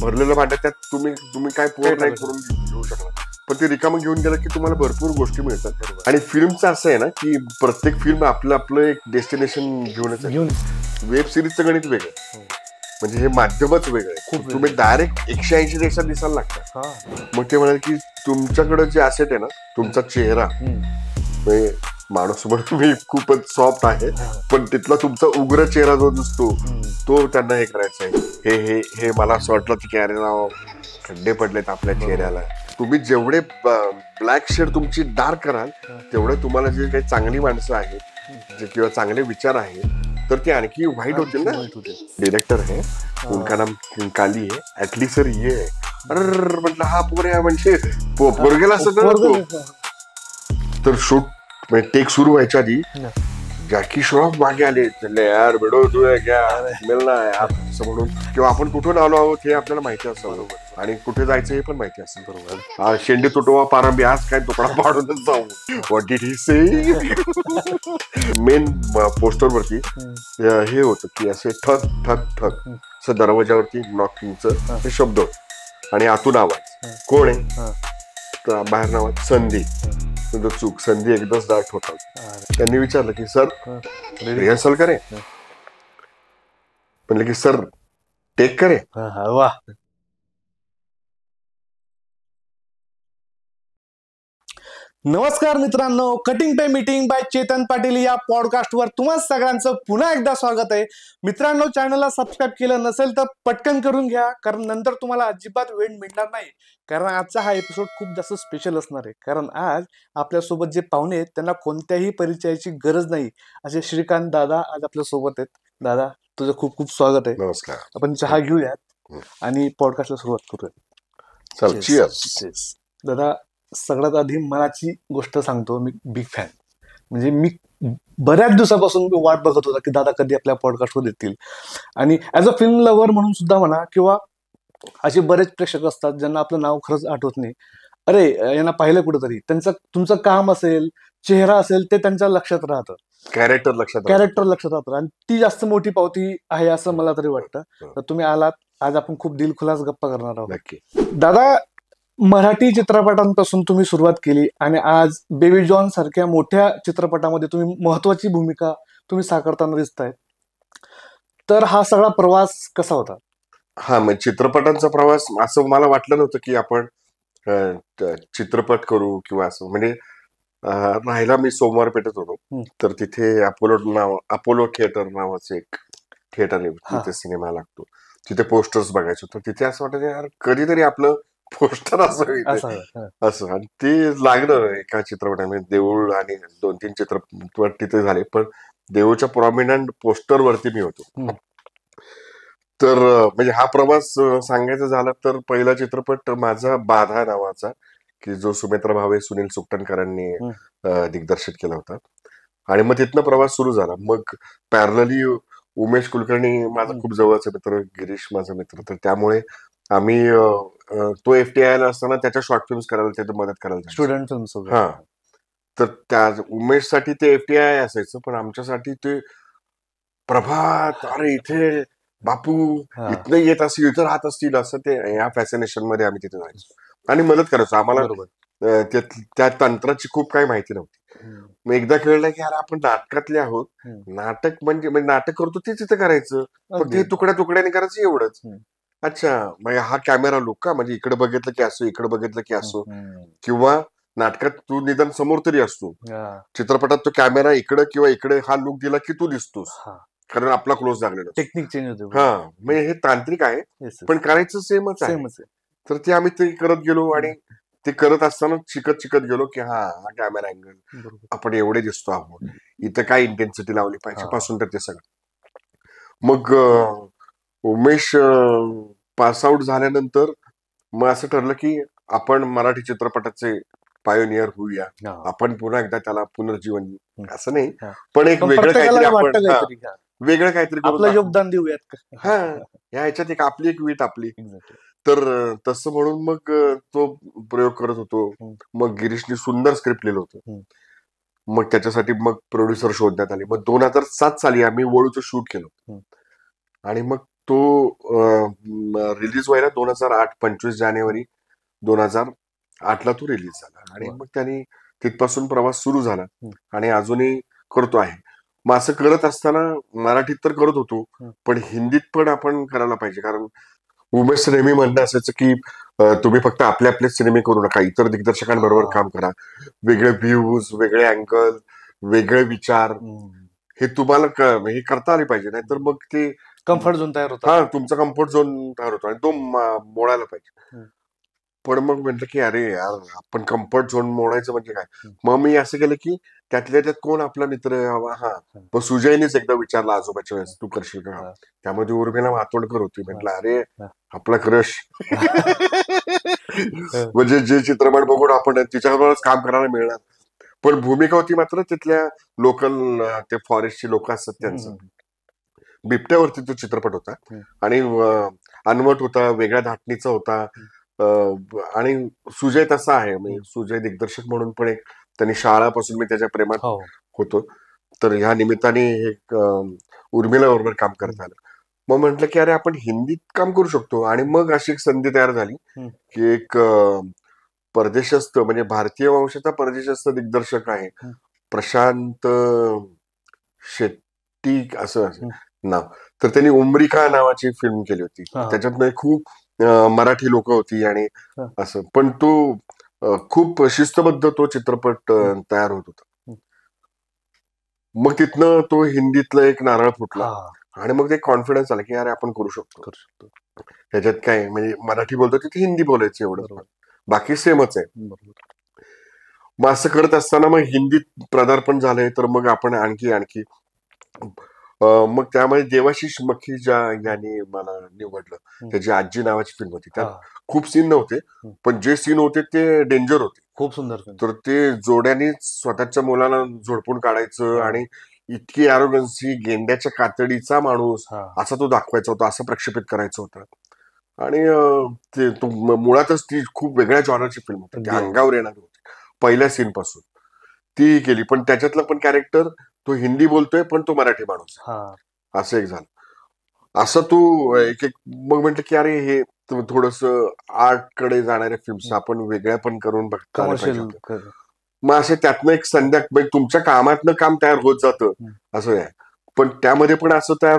भरलेलं भांड्यात त्यात तुम्ही तुम्ही काय पोर नाही करून घेऊ शकता, पण ते रिकामं घेऊन गेलं की तुम्हाला भरपूर गोष्टी मिळतात. आणि फिल्मचं असं आहे ना की प्रत्येक फिल्म आपलं आपलं एक डेस्टिनेशन घेऊनच आहे. वेब सिरीजचं गणित वेगळं, म्हणजे हे माध्यमच वेगळं आहे. तुम्ही डायरेक्ट 180 देशात दिसायला लागतात. मग ते म्हणाले की तुमच्याकडे जे असेट आहे ना, तुमचा चेहरा, माणूस म्हणून मी खूपच सॉफ्ट आहे, पण तिथला तुमचा उग्र चेहरा जो दिसतो तो त्यांना हे करायचा आहे. हे हे हे मला असं वाटलं की अरे राव खड्डे पडलेत आपल्या चेहऱ्याला. तुम्ही जेवढे ब्लॅक शेड तुमची डार्क कराल तेवढे तुम्हाला जे काही चांगली माणसं आहेत जे किंवा चांगले विचार आहेत तर ते आणखी व्हाईट होतील ना. डिरेक्टर है उनका नाम काली है, ऍटली सर ये है. अरे म्हटलं हा पोर म्हणजे पोरगेला असं तर शूट टेक सुरू व्हायच्या आधी जॅकी श्रॉफ मागे आले, यार बेडो तू क्या मिळना यार असं म्हणून, किंवा आपण कुठून आलो आहोत हे आपल्याला माहिती असतं बरोबर, आणि कुठे जायचं हे पण माहिती असतं बरोबर. शेंडी तुटवा पारंबी आज काय तुकडा पाडूनच जाऊ. What did he say. Main poster वरती हे होतं की असे ठक ठक ठक असं दरवाजावरती नॉकिंगचं हे शब्द होत आणि आतून आवाज कोण आहे तर बाहेर नावात संधी. चूक संधी एकदाच दाट होता. त्यांनी विचारलं की सर रिहर्सल करे, म्हणले की सर टेक करे. वा. नमस्कार मित्रांनो, cutting pay meeting by Chetan Patil या पॉडकास्टवर तुम्हा सगळ्यांचं पुन्हा एकदा स्वागत आहे. मित्रांनो, चॅनलला सबस्क्राईब केलं नसेल तर पटकन करून घ्या, कारण नंतर तुम्हाला अजिबात वेळ मिळणार नाही. कारण आजचा हा एपिसोड खूप जास्त स्पेशल असणार आहे, कारण आज आपल्यासोबत जे पाहुणे आहेत त्यांना कोणत्याही परिचयाची गरज नाही असे श्रीकांत दादा आज आपल्या सोबत आहेत. दादा तुझं खूप खूप स्वागत आहे. नमस्कार. आपण चहा घेऊयात आणि पॉडकास्टला सुरुवात करूयात. दादा सगळ्यात आधी मनाची गोष्ट सांगतो, मी बिग फॅन, म्हणजे मी बऱ्याच दिवसापासून वाट बघत होता की दादा कधी आपल्या पॉडकास्टवर येतील. आणि ऍज अ फिल्म लव्हर म्हणून सुद्धा म्हणा, किंवा असे बरेच प्रेक्षक असतात ज्यांना आपलं नाव खरंच आठवत नाही, अरे यांना पाहिलं कुठेतरी, त्यांचं तुमचं काम असेल, चेहरा असेल, ते त्यांच्या लक्षात राहतं, कॅरेक्टर लक्षात राहतं, आणि ती जास्त मोठी पावती आहे असं मला तरी वाटतं. तर तुम्ही आलात आज, आपण खूप दिलखुलास गप्पा करणार आहोत. दादा, मराठी चित्रपटांपासून तुम्ही सुरुवात केली आणि आज बेबी जॉन सारख्या मोठ्या चित्रपटामध्ये तुम्ही महत्वाची भूमिका तुम्ही साकारताना दिसताय. तर हा सगळा प्रवास कसा होता? हा, मग चित्रपटांचा प्रवास असं मला वाटलं नव्हतं की आपण चित्रपट करू किंवा असं, म्हणजे राहायला मी सोमवार पेठेत होतो, तर तिथे अपोलो थिएटर नावाचं एक थिएटर आहे, तिथे सिनेमा लागतो, तिथे पोस्टर्स बघायचो. तर तिथे असं वाटायचं यार कधीतरी आपलं पोस्टर असं, आणि ते लागलं एका चित्रपटामध्ये. देऊळ आणि 2-3 चित्रपट तिथे झाले, पण देऊळच्या प्रॉमिनंट पोस्टर वरती मी होतो. तर म्हणजे हा प्रवास सांगायचा झाला तर पहिला चित्रपट माझा बाधा नावाचा, की जो सुमित्रा भावे, सुनील सुकटणकरांनी दिग्दर्शित केला होता. आणि मग तिथनं प्रवास सुरू झाला. मग पॅरलली उमेश कुलकर्णी माझा खूप जवळचा मित्र, गिरीश माझा मित्र, तर त्यामुळे आम्ही तो FTI ला असताना त्याच्या शॉर्ट फिल्म्स करायला तिथे मदत करायला, स्टुडंट फिल्म्स. हा, तर त्या उमेश साठी ते FTI असायचं, पण आमच्यासाठी ते प्रभात, अरे इथे बापू इथनं येत असतील, इथं राहत असतील, असं ते या फॅसिनेशन मध्ये आम्ही तिथे जायचो आणि मदत करायचो. आम्हाला त्या तंत्राची खूप काही माहिती नव्हती. मग एकदा कळलं की अरे आपण नाटकातले आहोत, नाटक म्हणजे नाटक करतो तेच इथं करायचं, फक्त हे तुकड्या तुकड्याने करायचं एवढंच. अच्छा, म्हणजे हा कॅमेरा लुक का, म्हणजे इकडे बघितलं की असो, इकडे बघितलं की असो, किंवा नाटकात तू निदान समोर तरी असतो, चित्रपटात तो कॅमेरा इकडे किंवा इकडे हा लुक दिला की तू दिसतोस, कारण आपला क्लोज लागलेला, टेक्निक चेंज होते. हा, म्हणजे हे तांत्रिक आहे, पण करायचं सेमच आहे. तर ते आम्ही ते करत गेलो, आणि ते करत असताना शिकत गेलो की हा कॅमेरा अँगल आपण एवढे दिसतो आहोत, इथं काय इंटेन्सिटी लावली पाहिजे पासून तर ते सगळं. मग उमेश पास आउट झाल्यानंतर मग असं ठरलं की आपण मराठी चित्रपटाचे पायोनियर होऊया, आपण पुन्हा एकदा त्याला पुनर्जीवन, असं नाही पण एक वेगळं काहीतरी आपलं योगदान देऊयात, हा, ह्याच्यात एक आपली एक वीट आपली. तर तसं म्हणून मग तो प्रयोग करत होतो. मग गिरीशनी सुंदर स्क्रिप्ट लिहिलं होतं, मग त्याच्यासाठी मग प्रोड्युसर शोधण्यात आले. मग 2007 साली आम्ही वळूचं शूट केलं, आणि मग तो रिलीज व्हायला 2008 25 जानेवारी 2008 ला तो रिलीज झाला आणि मग त्यांनी तिथपासून प्रवास सुरू झाला आणि अजूनही करतो आहे. मग असं करत असताना मराठीत तर करत होतो, पण हिंदीत पण आपण करायला पाहिजे. कारण उमेश नेहमी म्हणणं असायचं की तुम्ही फक्त आपले आपले सिनेमे करू नका, इतर दिग्दर्शकांबरोबर काम करा. वेगळे व्ह्यूज, वेगळे अँगल, वेगळे विचार हे तुम्हाला हे करता आले पाहिजे. नाहीतर मग ते कम्फर्ट झोन तयार होता. हा तुमचा कम्फर्ट झोन तयार होतो आणि तो मोडायला पाहिजे. पण मग म्हटलं की अरे यार, आपण कम्फर्ट झोन मोडायचं म्हणजे काय. मग मी असं केलं की त्यातल्या त्यात कोण आपला मित्र हवा. हा मग सुजयनेच एकदा विचारला आजोबाच्या वेळेस, तू करशील का. त्यामध्ये उर्मिला मातोंडकर होती. म्हटलं अरे आपला क्रश म्हणजे जे चित्रपट बघून आपण तिच्याबरोबरच काम करायला मिळणार. पण भूमिका होती मात्र तिथल्या लोकल, ते फॉरेस्टची लोक असतात त्यांचं. बिबट्यावरती तो चित्रपट होता आणि अनवट होता, वेगळ्या धाटणीचा होता. आणि सुजय तसा आहे, म्हणजे सुजय दिग्दर्शक म्हणून पण एक त्यांनी शाळापासून मी त्याच्या प्रेमात होतो. तर ह्या निमित्ताने हे उर्मिला बरोबर काम करता आलं. मग म्हटलं की अरे आपण हिंदीत काम करू शकतो. आणि मग अशी एक संधी तयार झाली की एक परदेशस्थ, म्हणजे भारतीय वंशाचा परदेशस्थ दिग्दर्शक आहे प्रशांत शेट्टी असं नाव. तर त्यांनी उमरिका नावाची फिल्म केली होती. त्याच्यात खूप मराठी लोक होती आणि असं. पण तो खूप शिस्तबद्ध तो चित्रपट तयार होत होता. मग तिथनं तो हिंदीतला एक नारळ फुटला आणि मग ते कॉन्फिडन्स आला की अरे आपण करू शकतो. त्याच्यात काय, म्हणजे मराठी बोलतो तिथे हिंदी बोलायचं एवढं, बाकी सेमच आहे. मग असं करत असताना मग हिंदीत पदार्पण झालंय. तर मग आपण आणखी मग त्यामध्ये देवाशिष मखी यांनी मला निवडलं. त्याची आजी नावाची फिल्म होती. त्यात खूप सीन नव्हते, पण जे सीन होते ते डेंजर होते. खूप सुंदर. तर ते जोड्याने स्वतःच्या मुलाला झोडपून काढायचं आणि इतकी आरोगन्सी, गेंड्याच्या कातडीचा माणूस असा तो दाखवायचा होता, असं प्रक्षेपित करायचं होतं. आणि ते मुळातच ती खूप वेगळ्या जॉनरची फिल्म होती. ती अंगावर येणारी होती पहिल्या सीन पासून. ती केली, पण त्याच्यातलं पण कॅरेक्टर तो हिंदी बोलतोय पण तो मराठी माणूस, असं एक झालं. असं तू एक मग म्हटलं की अरे हे थोडस आर्ट कडे जाणाऱ्या फिल्म्स आपण वेगळ्या पण करून बघता पाहिजे. मग असे त्यातनं एक म्हणजे तुमच्या कामातनं काम तयार होत जातं असं आहे. पण त्यामध्ये पण असं तयार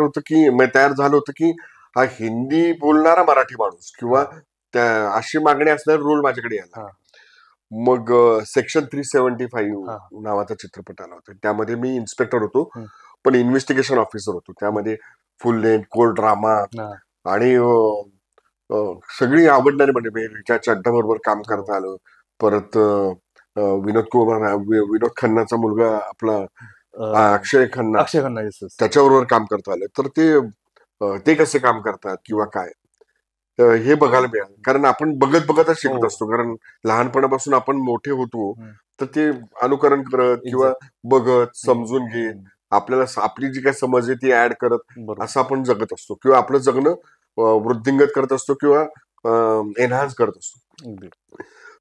झालं होतं की हा हिंदी बोलणारा मराठी माणूस किंवा अशी मागणी असणारा रोल माझ्याकडे यायला. मग सेक्शन 375 नावाचा चित्रपट आला होता. त्यामध्ये मी इन्स्पेक्टर होतो, पण इन्व्हेस्टिगेशन ऑफिसर होतो. त्यामध्ये फुल लेंथ कोर्ट ड्रामा आणि सगळी आवडणारी, म्हणजे रिचा चड्डा बरोबर काम करता आलं. परत विनोद खन्नाचा मुलगा आपला अक्षय खन्ना त्याच्याबरोबर काम करता आलं. तर ते कसे काम करतात किंवा काय हे बघायला मिळालं. कारण आपण बघतच शिकत असतो. कारण लहानपणापासून आपण मोठे होतो, तर ते अनुकरण करत किंवा बघत समजून घेत आपल्याला आपली जी काय समज आहे ती ऍड करत असं आपण जगत असतो किंवा आपलं जगणं वृद्धिंगत करत असतो किंवा एनहान्स करत असतो.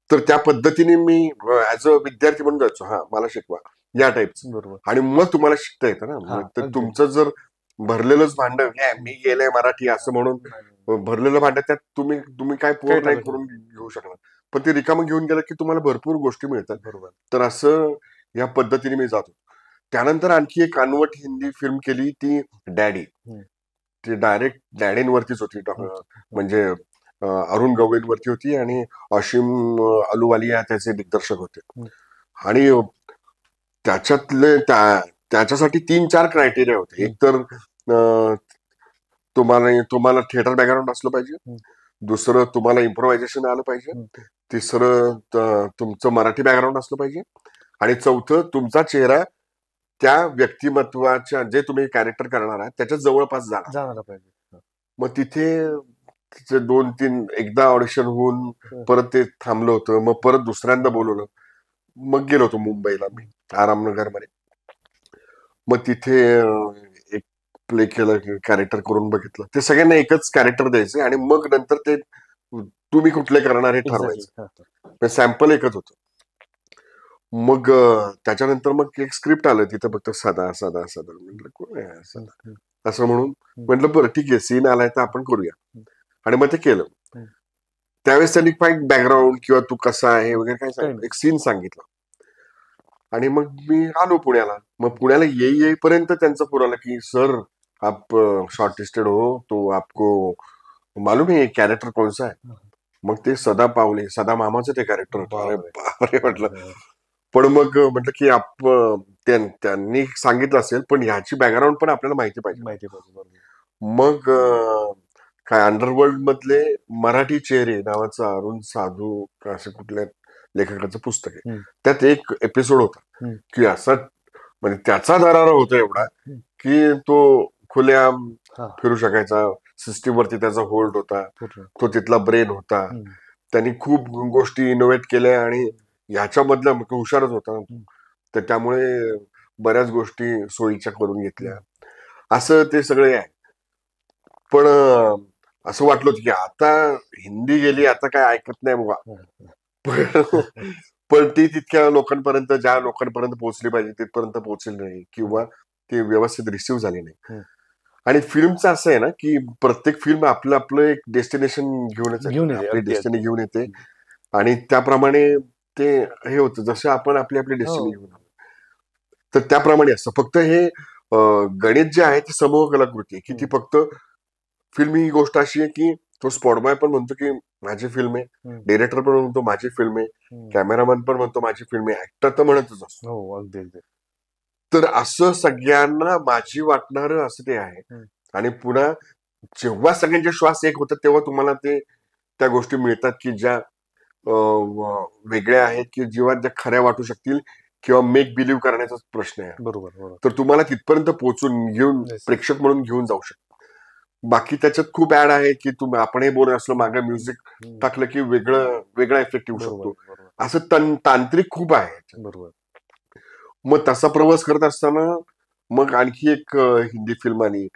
तर त्या पद्धतीने मी ऍज अ विद्यार्थी म्हणून जायचो, हा मला शिकवा या टाईपचं. आणि मग तुम्हाला शिकता येतं ना. तर तुमचं जर भरलेलंच भांड, मी गेलंय मराठी असं म्हणून भरलेलं भांड, त्यात तुम्ही काय पोर नाही करून घेऊ शकणार. पण ते रिकामं घेऊन गेलं की तुम्हाला भरपूर गोष्टी मिळतात. तर असं या पद्धतीने मी जातो. त्यानंतर आणखी एक अनवट हिंदी फिल्म केली, ती डॅडी. ती डायरेक्ट डॅडींवरतीच होती. म्हणजे अरुण गवळींवरती होती आणि अशीम अलुवालिया त्याचे दिग्दर्शक होते. आणि त्याच्यासाठी 3-4 क्रायटेरिया होते. एक तर तुम्हाला थिएटर बॅकग्राऊंड असलं पाहिजे. दुसरं तुम्हाला इम्प्रोव्हायझेशन आलं पाहिजे. तिसरं तुमचं मराठी बॅकग्राऊंड असलं पाहिजे. आणि चौथं तुमचा चेहरा त्या व्यक्तिमत्वाच्या, जे तुम्ही कॅरेक्टर करणार आहात त्याच्या जवळपास जाणार पाहिजे. मग तिथे 2-3 एकदा ऑडिशन होऊन परत ते थांबलं होतं. मग परत दुसऱ्यांदा बोलवलं. मग गेलो होतो मुंबईला मी आरामनगर मध्ये. मग तिथे एक प्ले केलं, कॅरेक्टर करून बघितलं. ते सगळ्यांना एकच कॅरेक्टर द्यायचे आणि मग नंतर ते तुम्ही कुठले करणार हे ठरवायचं. सॅम्पल एकच होतं. मग त्याच्यानंतर मग एक स्क्रिप्ट आलं. तिथं फक्त सदा सदा सदा. म्हटलं कोण आहे सदा, असं म्हणून म्हटलं बरं ठीक आहे, सीन आलाय तर आपण करूया. आणि मग ते केलं. त्यावेळेस त्यांनी काही बॅकग्राऊंड किंवा तू कसा आहे वगैरे काय सांगितलं, एक सीन सांगितलं. आणि मग मी आलो पुण्याला. मग पुण्याला येईपर्यंत त्यांचं पुरवलं की सर आप शॉर्टलिस्टेड हो, तो आपको मालूम है कॅरेक्टर कोणसा आहे. मग ते सदा पावले, सदा मामाचं ते कॅरेक्टर होतं. अरे बापरे म्हटलं. पण मग म्हटलं की त्यांनी सांगितलं असेल, पण ह्याची बॅकग्राऊंड पण आपल्याला माहिती पाहिजे. मग काय अंडरवर्ल्ड मधले मराठी चेहरे नावाचं अरुण साधू असं कुठल्या लेखकाचं पुस्तक आहे. त्यात एक एपिसोड होता की असा म्हणजे त्याचा दरारा होता एवढा की तो खुलेआम फिरू शकायचा, सिस्टीमवरती त्याचा होल्ड होता, तो तिथला ब्रेन होता. त्यांनी खूप गोष्टी इनोव्हेट केल्या आणि ह्याच्यामधला हुशारच होता. तर त्यामुळे बऱ्याच गोष्टी सोयीच्या करून घेतल्या. असं ते सगळे आहे. पण असं वाटलं होतं की आता हिंदी गेली, आता काय ऐकत नाही बाबा. पण ती तितक्या लोकांपर्यंत, ज्या लोकांपर्यंत पोहोचली पाहिजे तिथपर्यंत पोहोचली नाही किंवा ती व्यवस्थित रिसिव्ह झाली नाही. आणि फिल्मचं असं आहे ना की प्रत्येक फिल्म आपलं आपलं एक डेस्टिनेशन घेऊनच आपली डेस्टिनी घेऊन येते आणि त्याप्रमाणे ते हे होतं, जसं आपण आपली आपली डेस्टिनी घेऊन आलो तर त्याप्रमाणे असतं. फक्त हे गणित जे आहे ते समूह कलाकृती आहे की ती फक्त फिल्म ही गोष्ट अशी आहे की तो स्पॉटबॉय पण म्हणतो की माझी फिल्म आहे, डिरेक्टर पण म्हणतो माझी फिल्म आहे, कॅमेरामॅन पण म्हणतो माझी फिल्म आहे, ऍक्टर तर म्हणतच असतो. तर असं सगळ्यांना माझी वाटणारं असं ते आहे. आणि पुन्हा जेव्हा सगळ्यांचे श्वास एक होतात तेव्हा तुम्हाला ते त्या गोष्टी मिळतात की ज्या वेगळ्या आहेत, की जेव्हा ज्या खऱ्या वाटू शकतील किंवा मेक बिलीव्ह करण्याचा प्रश्न आहे. बरोबर. तर तुम्हाला तिथपर्यंत पोहोचून घेऊन प्रेक्षक म्हणून घेऊन जाऊ शकतो. बाकी त्याच्यात खूप ऍड आहे की आपणही बोलत असलो मागे म्युझिक टाकलं की वेगळा इफेक्ट येऊ शकतो. असं तांत्रिक खूप आहे. बरोबर. मग तसा प्रवास करत असताना मग आणखी एक हिंदी फिल्म आली.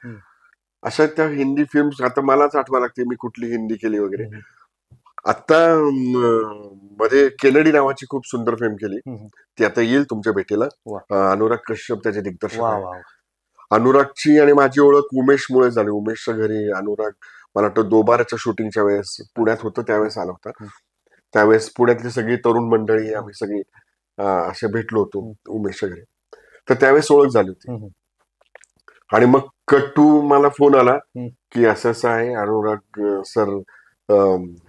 अशा त्या हिंदी फिल्म आता मलाच आठवा लागते मी कुठली हिंदी केली वगैरे. आता मध्ये केनेडी नावाची खूप सुंदर फिल्म केली, ती आता येईल तुमच्या भेटीला. अनुराग कश्यप त्याचे दिग्दर्शक. अनुरागची आणि माझी ओळख उमेशमुळे झाली. उमेशच्या घरी अनुराग मला वाटतं दोबाराच्या शूटिंगच्या वेळेस पुण्यात होतं त्यावेळेस आला होता. त्यावेळेस पुण्यातली सगळी तरुण मंडळी आम्ही सगळी असे भेटलो होतो उमेशच्या घरी. तर त्यावेळेस ओळख झाली होती. आणि मग कट्टू मला फोन आला की असं असं आहे, अनुराग सर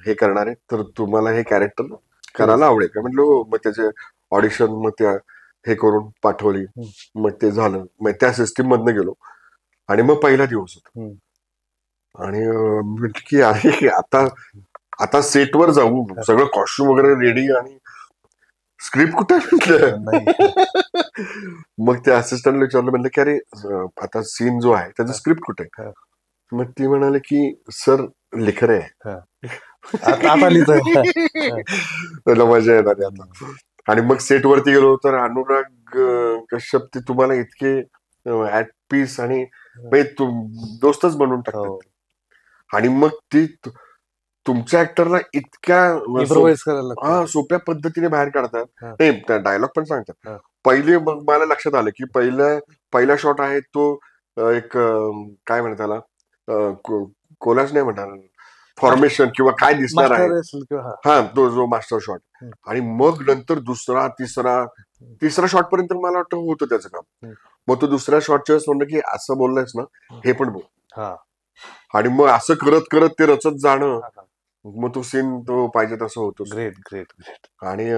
हे करणार आहे, तर तुम्हाला हे कॅरेक्टर करायला आवडेल का. म्हटलं मग त्याचे ऑडिशन मग त्या हे करून पाठवली. मग ते झालं. मग त्या सिस्टीम मधनं गेलो आणि मग पहिला दिवस होता. आणि म्हटलं की अरे आता सेटवर जाऊ, सगळं कॉस्ट्युम वगैरे रेडी आणि स्क्रिप्ट कुठे म्हटलं. मग त्या असिस्टंटला विचारलं, म्हणलं की अरे आता सीन जो आहे त्याचं स्क्रिप्ट कुठे. मग ती म्हणाले की सर लिख रहे हैं. मजा येणार आता. आणि मग सेट वरती गेलो तर अनुराग कश्यप ते तुम्हाला इतके ऍट पीस आणि दोस्तच बनवून टाकतात. आणि मग ती तुमच्या ऍक्टरला इतक्या सोप्या पद्धतीने बाहेर काढतात. नाही डायलॉग पण सांगतात. पहिले मग मला लक्षात आलं की पहिला शॉट आहे तो एक काय म्हणतात त्याला, कोलाज नाही म्हणणार, फॉर्मेशन किंवा काय दिसणार आहे, हा तो जो मास्टर शॉट. आणि मग नंतर दुसरा तिसरा शॉट पर्यंत मला वाटतं होतं त्याचं काम. मग तो दुसऱ्या शॉटच्या वेळेस म्हणलं की असं बोललायस ना, हे पण बोल. आणि मग असं करत करत ते रचत जाणं, मग तो सीन तो पाहिजे तसं होतो. ग्रेट. आणि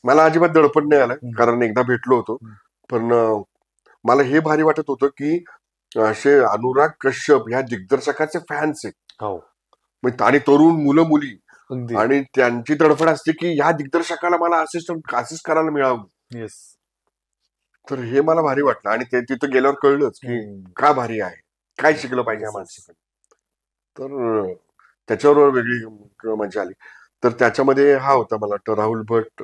मला अजिबात दडपण नाही आलं, कारण एकदा भेटलो होतो. पण मला हे भारी वाटत होतं की असे अनुराग कश्यप ह्या दिग्दर्शकाचे फॅन्स आहेत आणि तरुण मुलं मुली, आणि त्यांची तडफड असते की ह्या दिग्दर्शकाला मला असिस्ट करायला मिळावं. तर हे मला भारी वाटलं. आणि ते तिथं गेल्यावर कळलंच की का भारी आहे, काय शिकलं पाहिजे या माणसाकडे. तर त्याच्यावर वेगळी मजा आली. तर त्याच्यामध्ये हा होता मला वाटतं राहुल भट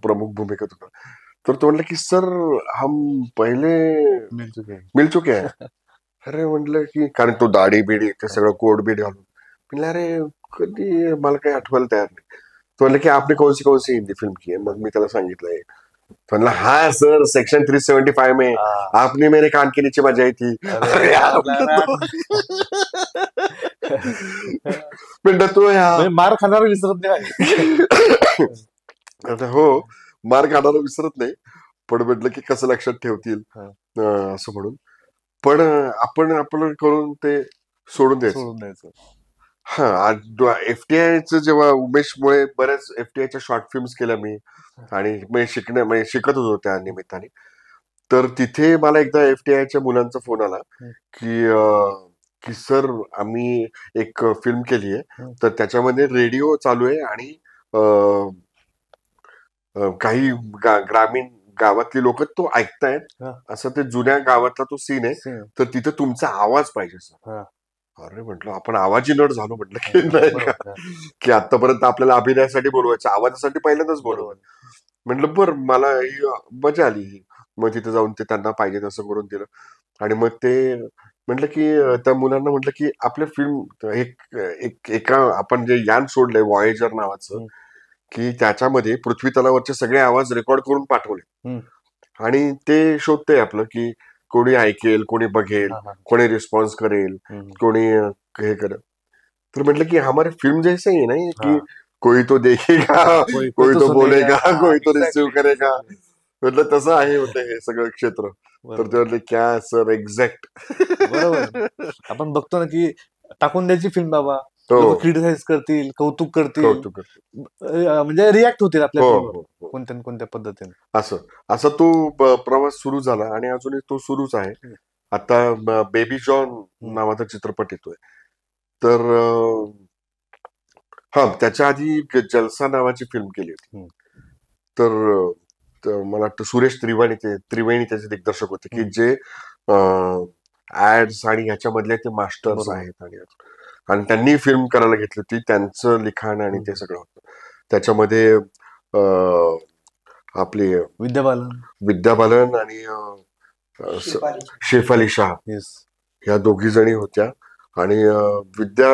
प्रमुख भूमिकेत होता. तर तो म्हणलं की सर हम पहिले मिल चुके हैं. अरे म्हटलं की, कारण तो दाढी बिडी ते सगळं कोट बीट घालून. म्हणलं अरे कधी मला काही आठवायला तयार नाही. तो म्हणलं की आपने कौन सी हिंदी फिल्म की आहे. मग मी त्याला सांगितलं म्हणलं हा सर सेक्शन 375 में आपने मेरे कान के नीचे बजाई थी. अरे यार, म्हणलं तो म्हणजे मार खाणार विसरत नाही. आता हो, मार खाणारा विसरत नाही, पण म्हटलं की कसं लक्षात ठेवतील असं म्हणून. पण आपण आपलं करून ते सोडून द्यायचं. हा, एफटीआयचं जेव्हा उमेशमुळे बऱ्याच एफटीआयच्या शॉर्ट फिल्म्स केल्या मी, आणि म्हणजे शिकत होतो त्या निमित्ताने. तर तिथे मला एकदा एफटीआयच्या मुलांचा फोन आला की की सर आम्ही एक फिल्म केली आहे, तर त्याच्यामध्ये रेडिओ चालू आहे आणि काही ग्रामीण गावातली लोक तो ऐकतायत, असं ते जुन्या गावातला तो सीन आहे, तर तिथे तुमचा आवाज पाहिजे सर. अरे म्हटलं आपण आवाजी नट झालो, म्हटलं की नाही का, की आतापर्यंत आपल्याला अभिनयासाठी बोलवायचं, आवाजासाठी पहिल्यांदाच बोलवलं. म्हटलं बरं, मला ही मजा आली. मग तिथे जाऊन ते त्यांना पाहिजे तसं करून दिलं. आणि मग ते म्हटलं की त्या मुलांना म्हटलं की आपल्या फिल्म एका आपण जे यान सोडलंय व्हॉयेजर नावाचं, की त्याच्यामध्ये पृथ्वी तलावरचे सगळे आवाज रेकॉर्ड करून पाठवले, आणि ते शोधतंय आपलं की कोणी ऐकेल, कोणी बघेल, कोणी रिस्पॉन्स करेल, कोणी हे करेल. तर म्हटलं की हमारे फिल्म जैसे ही नाही की कोई तो देखेगा, कोई तो बोलेगा, कोई तो रिसीव करेगा. म्हटलं तसं आहे म्हटलं हे सगळं क्षेत्र. तर ते म्हटलं क्या सर, एक्झॅक्ट. बरोबर. आपण बघतो ना की टाकून द्यायची फिल्म बाबा, क्रिटिसाइज करतील, कौतुक करतील, म्हणजे रिॲक्ट होतील आपल्या फिल्मवर कोणत्या कोणत्या पद्धतीने. असं तो प्रवास सुरू झाला आणि अजूनही तो सुरूच आहे. आता बेबी जॉन नावाचा चित्रपट येतोय, तर हा त्याच्या आधी जलसा नावाची फिल्म केली होती. तर मला वाटतं सुरेश त्रिवेणी त्याचे दिग्दर्शक होते, की जे ऍड्स आणि ह्याच्यामधले ते मास्टर्स आहेत, आणि त्यांनी फिल्म करायला घेतली होती. त्यांचं लिखाण आणि ते सगळं होतं त्याच्यामध्ये. आपली विद्या बालन आणि शेफाली शाह ह्या दोघी जणी होत्या. आणि विद्या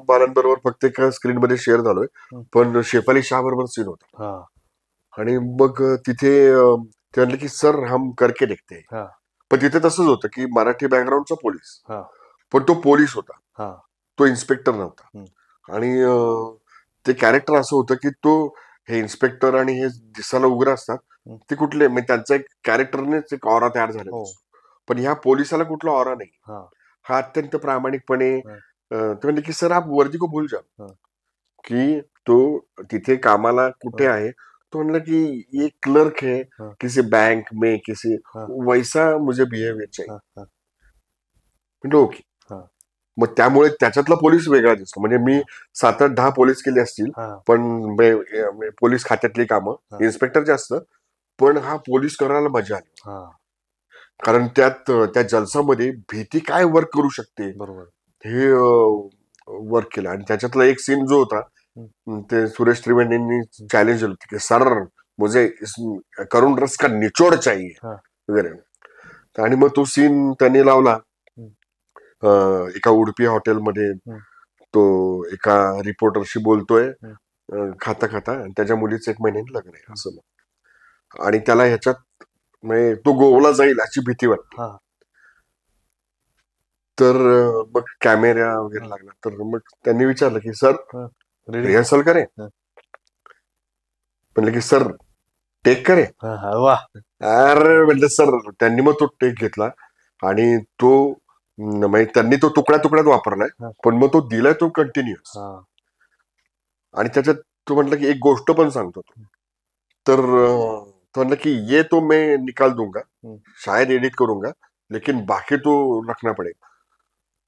बालन बरोबर फक्त एका स्क्रीन मध्ये शेअर झालोय, पण शेफाली शाह बरोबर सीन होता. आणि मग तिथे ते म्हणले की सर हम करके देखते. पण तिथे तसंच होतं की मराठी बॅकग्राऊंडचा पोलीस, पण तो पोलीस होता, तो इन्स्पेक्टर नव्हता. आणि ते कॅरेक्टर असं होतं की तो हे इन्स्पेक्टर आणि हे दिसायला उग्र असतात, ते कुठले म्हणजे त्यांचा एक कॅरेक्टरनेच एक ऑरा तयार झालेला असतो. पण ह्या पोलिसाला कुठला ऑरा नाही. हा अत्यंत प्रामाणिकपणे ते म्हणले की सर आप वर्दी को भूल जाओ, की तो तिथे कामाला कुठे आहे. तो म्हणलं की ये क्लर्क है किसी बैंक में, किसी वैसा मुझे बिहेवियर चाहिए. म्हणजे ओके. मग त्यामुळे त्याच्यातला पोलीस वेगळा दिसतो. म्हणजे मी 7-8-10 पोलीस केले असतील, पण पोलीस खात्यातली कामं इन्स्पेक्टर जास्त, पण हा पोलीस करायला मजा आली. कारण त्या जलसामध्ये भीती काय वर्क करू शकते हे वर्क केलं. आणि त्याच्यातला एक सीन जो होता, ते सुरेश त्रिवेणींनी चॅलेंज दिलं की सर मुझे करुण रस का निचोड चाहिए वगैरे. आणि मग तो सीन त्यांनी लावला एका उडपी हॉटेलमध्ये. तो एका रिपोर्टरशी बोलतोय खाता खाता, आणि त्याच्या मुलीचं 1 महिन्याने लग्न आहे असं. आणि त्याला ह्याच्यात म्हणजे तो गोवला जाईल अशी भीती वाटते. तर मग कॅमेरा वगैरे लागला. तर मग त्यांनी विचारलं की सर रिहर्सल करे, म्हणलं की सर टेक करे. अरे म्हटलं सर, त्यांनी मग तो टेक घेतला आणि तो म्हणजे त्यांनी तो तुकड्या तुकड्यात वापरलाय, पण मग तो दिलाय तो कंटिन्युअस. आणि त्याच्यात तो म्हटलं की एक गोष्ट पण सांगतो. तर तो म्हटलं की ये तो मैं निकाल दूंगा, शायद एडिट करूंगा, लेकिन बाकी तो रखना पडेगा.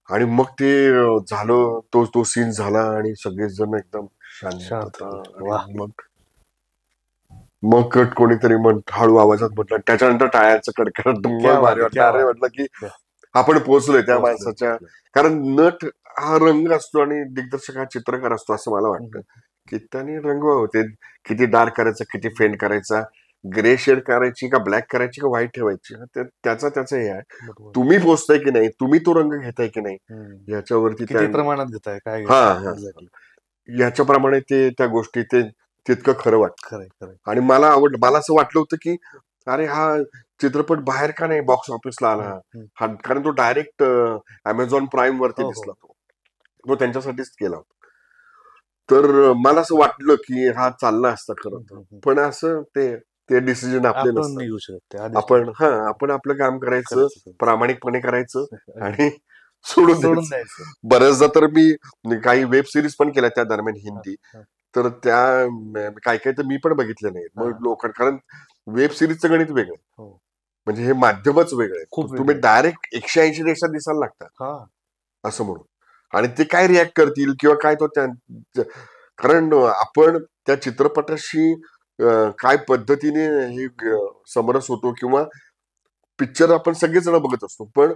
आणि मग ते झालं, तो सीन झाला आणि सगळेजण एकदम शांत. मग कोणीतरी हळू आवाजात म्हटलं, त्याच्यानंतर टाळ्यांचं कडकड भारी वाटलं. अरे म्हटलं की आपण पोहोचलोय त्या माणसाच्या. कारण नट हा रंग असतो आणि दिग्दर्शक हा चित्रकार असतो असं मला वाटतं, की त्यांनी रंगवा होते. किती डार्क करायचा, किती फेंट करायचा, ग्रे शेड करायची का ब्लॅक करायची का व्हाईट ठेवायची, त्याचं हे आहे. तुम्ही पोचताय की नाही, तुम्ही तो रंग घेताय की नाही, याच्यावरती प्रमाणात घेताय काय याच्याप्रमाणे ते त्या गोष्टी ते तितकं खरं वाटतं. खरंय खरंय. आणि मला आवडलं. मला असं वाटलं होतं की अरे हा चित्रपट बाहेर का नाही बॉक्स ऑफिसला आला, हा कारण तो डायरेक्ट अमेझॉन प्राईम वरती हो, हो. दिसला. तो त्यांच्यासाठीच केला होता. तर मला असं वाटलं की हा चालला असता खरं तर, पण असं ते ते डिसिजन आपले आपण नाही नसतात. घेऊ शकत ते. आपण आपलं काम करायचं, करायचं. प्रामाणिकपणे करायचं आणि सोडून सोडून द्यायचं. द्यायचं. बऱ्याचदा तर मी काही वेब सिरीज पण केल्या त्या दरम्यान हिंदी, हा. तर त्या काय काय तर मी पण बघितलं नाही. मग लोक, कारण वेब सिरीजचं गणित वेगळं, हो. म्हणजे हे माध्यमच वेगळं आहे. खूप तुम्ही वेगळं. डायरेक्ट 180 देशात दिसायला लागतात हा. असं म्हणून. आणि ते काय रिॲक्ट करतील किंवा काय तो कारण आपण त्या चित्रपटाशी काय पद्धतीने हे समरस होतो किंवा पिक्चर आपण सगळेजण बघत असतो, पण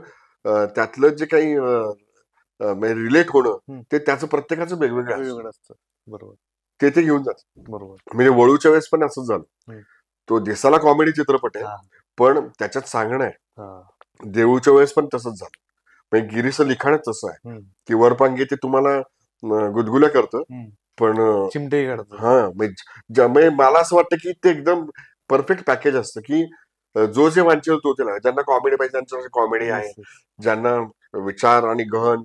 त्यातलं जे काही रिलेट होणं ते त्याचं प्रत्येकाचं वेगवेगळं असतं. वेगवेगळं असतं. बरोबर. ते घेऊन जात. बरोबर. म्हणजे वळूच्या वेळेस पण असंच झालं. तो दिसायला कॉमेडी चित्रपट आहे, हा. पण त्याच्यात सांगणं आहे. हा. देऊळच्या वेळेस पण तसंच झालं. म्हणजे गिरीचं लिखाणच तसं आहे की वरपांगे ते तुम्हाला गुदगुल्या करतं, पण चिमटे काढतो. हा म्हणजे मला असं वाटतं की ते एकदम परफेक्ट पॅकेज असतं की जो जे वांचेल तो त्याला, ज्यांना कॉमेडी पाहिजे त्यांच्यावर कॉमेडी आहे, ज्यांना विचार आणि गहन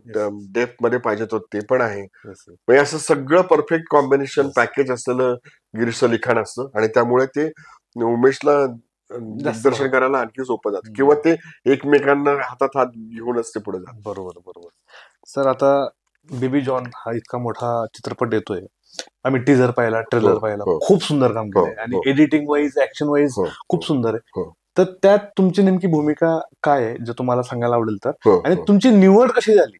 डेप्थ मध्ये पाहिजे तो ते पण आहे. म्हणजे असं सगळं परफेक्ट कॉम्बिनेशन पॅकेज असलेलं गिरीशचं लिखाण असतं आणि त्यामुळे ते उमेशला दिग्दर्शन करायला आणखी सोपं जातं किंवा ते एकमेकांना हातात हात घेऊनच ते पुढे जातात. बरोबर बरोबर. सर आता बेबी जॉन हा इतका मोठा चित्रपट येतोय, आम्ही टीझर पाहिला, ट्रेलर पाहिला, खूप सुंदर काम केलंय आणि एडिटिंग वाईज, ऍक्शन वाईज खूप सुंदर आहे. तर त्यात तुमची नेमकी भूमिका काय आहे जे तुम्हाला सांगायला आवडेल तर, आणि तुमची निवड कशी झाली?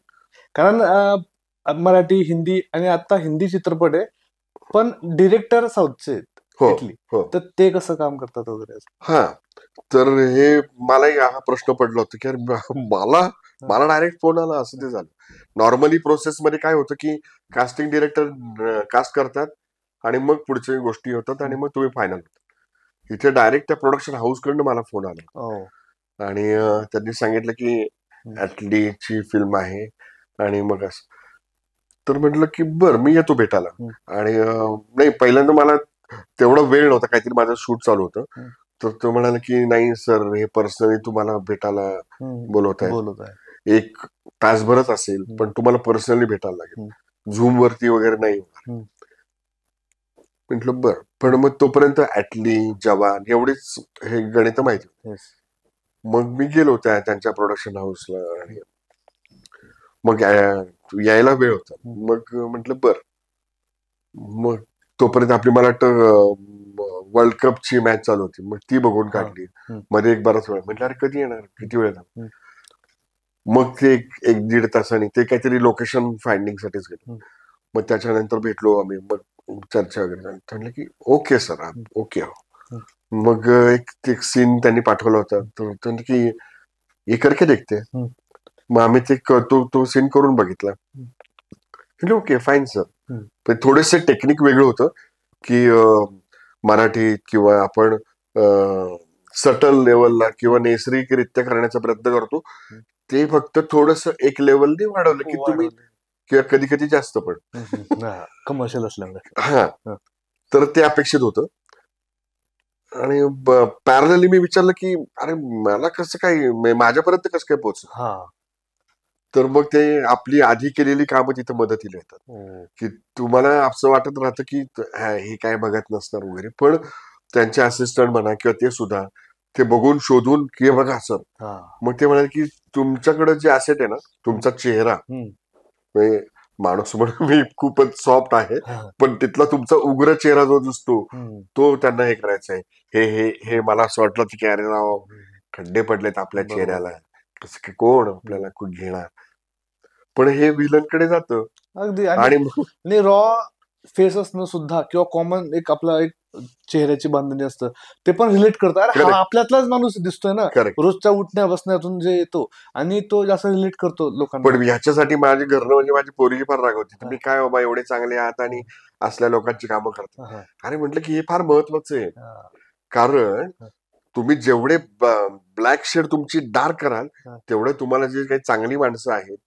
कारण मराठी, हिंदी आणि आता हिंदी चित्रपट आहे, पण डिरेक्टर साऊथचे आहेत इटली, तर ते कसं काम करतात वगैरे? हा, तर हे मलाही हा प्रश्न पडला होता की मला डायरेक्ट फोन आला, असं ते झालं. नॉर्मली प्रोसेस मध्ये काय होतं की कास्टिंग डिरेक्टर कास्ट करतात आणि मग पुढच्या गोष्टी होतात आणि मग तुम्ही फायनल होता. इथे डायरेक्ट त्या प्रोडक्शन हाऊस कडनं मला फोन आला आणि त्यांनी सांगितलं की ॲटलीची फिल्म आहे आणि मग असं. तर म्हटलं की बरं मी येतो भेटायला. आणि नाही, पहिल्यांदा मला तेवढा वेळ नव्हता, काहीतरी माझं शूट चालू होतं. तर तो म्हणाला की नाही सर, हे पर्सनली तुम्हाला भेटायला बोलवत आहे, 1 तासभरच असेल, पण तुम्हाला पर्सनली भेटायला लागेल, झूम वरती वगैरे नाही होणार. म्हटलं बरं, पण मग तोपर्यंत ॲटली, जवान एवढेच हे गणित माहिती होते. मग मी गेलो त्यांच्या प्रोडक्शन हाऊसला आणि मग यायला वेळ होता. मग म्हटलं बर, मग तोपर्यंत आपली मला वाटतं वर्ल्ड कपची मॅच चालू होती, मग ती बघून काढली. मध्ये एक बराच वेळ म्हटलं अरे कधी येणार, किती वेळ झाला. मग ते 1-1.5 तासांनी ते काहीतरी लोकेशन फाइंडिंग साठीच गेलो. मग त्याच्यानंतर भेटलो आम्ही, मग चर्चा वगैरे झाली. म्हटलं की ओके सर, ओके. मग एक सीन त्यांनी पाठवला होता, तर की हे करके देखते. मग आम्ही ते तो सीन करून बघितला. म्हणजे ओके फाईन सर. पण थोडेसे टेक्निक वेगळं होतं की मराठीत किंवा आपण सटल लेवलला किंवा नैसर्गिकरित्या करण्याचा प्रयत्न करतो, ते फक्त थोडस एक लेवलने वाढवलं की तुम्ही, किंवा कधी कधी जास्त पण कमर्शियल असल्यामुळे. हा, तर ते अपेक्षित होतं. आणि पॅरलली मी विचारलं की अरे मला कसं काय, माझ्यापर्यंत कसं काय पोहोचलं. तर मग ते आपली आधी केलेली कामं तिथं मदतीला येतात. की तुम्हाला असं वाटत राहतं की हे काय बघत नसणार वगैरे, पण त्यांचे असिस्टंट म्हणा किंवा ते सुद्धा ते बघून शोधून की बघा सर, मग ते म्हणाले की तुमच्याकडे जे ॲसेट आहे ना, तुमचा चेहरा, माणूस म्हणून मी खूपच सॉफ्ट आहे, पण तिथला तुमचा उग्र चेहरा जो दिसतो तो त्यांना हे करायचा आहे. हे मला असं वाटलं की अरे राव, खड्डे पडलेत आपल्या चेहऱ्याला, कसं काय कोण आपल्याला खूप घेणार. पण हे विलनकडे जातं अगदी. आणि रॉ फेस असणं सुद्धा किंवा कॉमन एक आपला एक चेहऱ्याची बांधणी असतं, ते पण रिलेट करतं. अरे हा आपल्यातलाच माणूस दिसतोय ना, रोजच्या उठण्या बसण्यातून जे येतो, आणि तो जास्त रिलेट करतो लोकांना. पण ह्याच्यासाठी माझे घरनं म्हणजे माझी पोरगी फार रागवती, तुम्ही काय बाबा एवढे चांगले आहात आणि असल्या लोकांची कामं करता. अरे म्हटलं की हे फार महत्वाचं आहे, कारण तुम्ही जेवढे ब्लॅक शेड तुमची डार्क कराल, तेवढे तुम्हाला जे काही चांगली माणसं आहेत,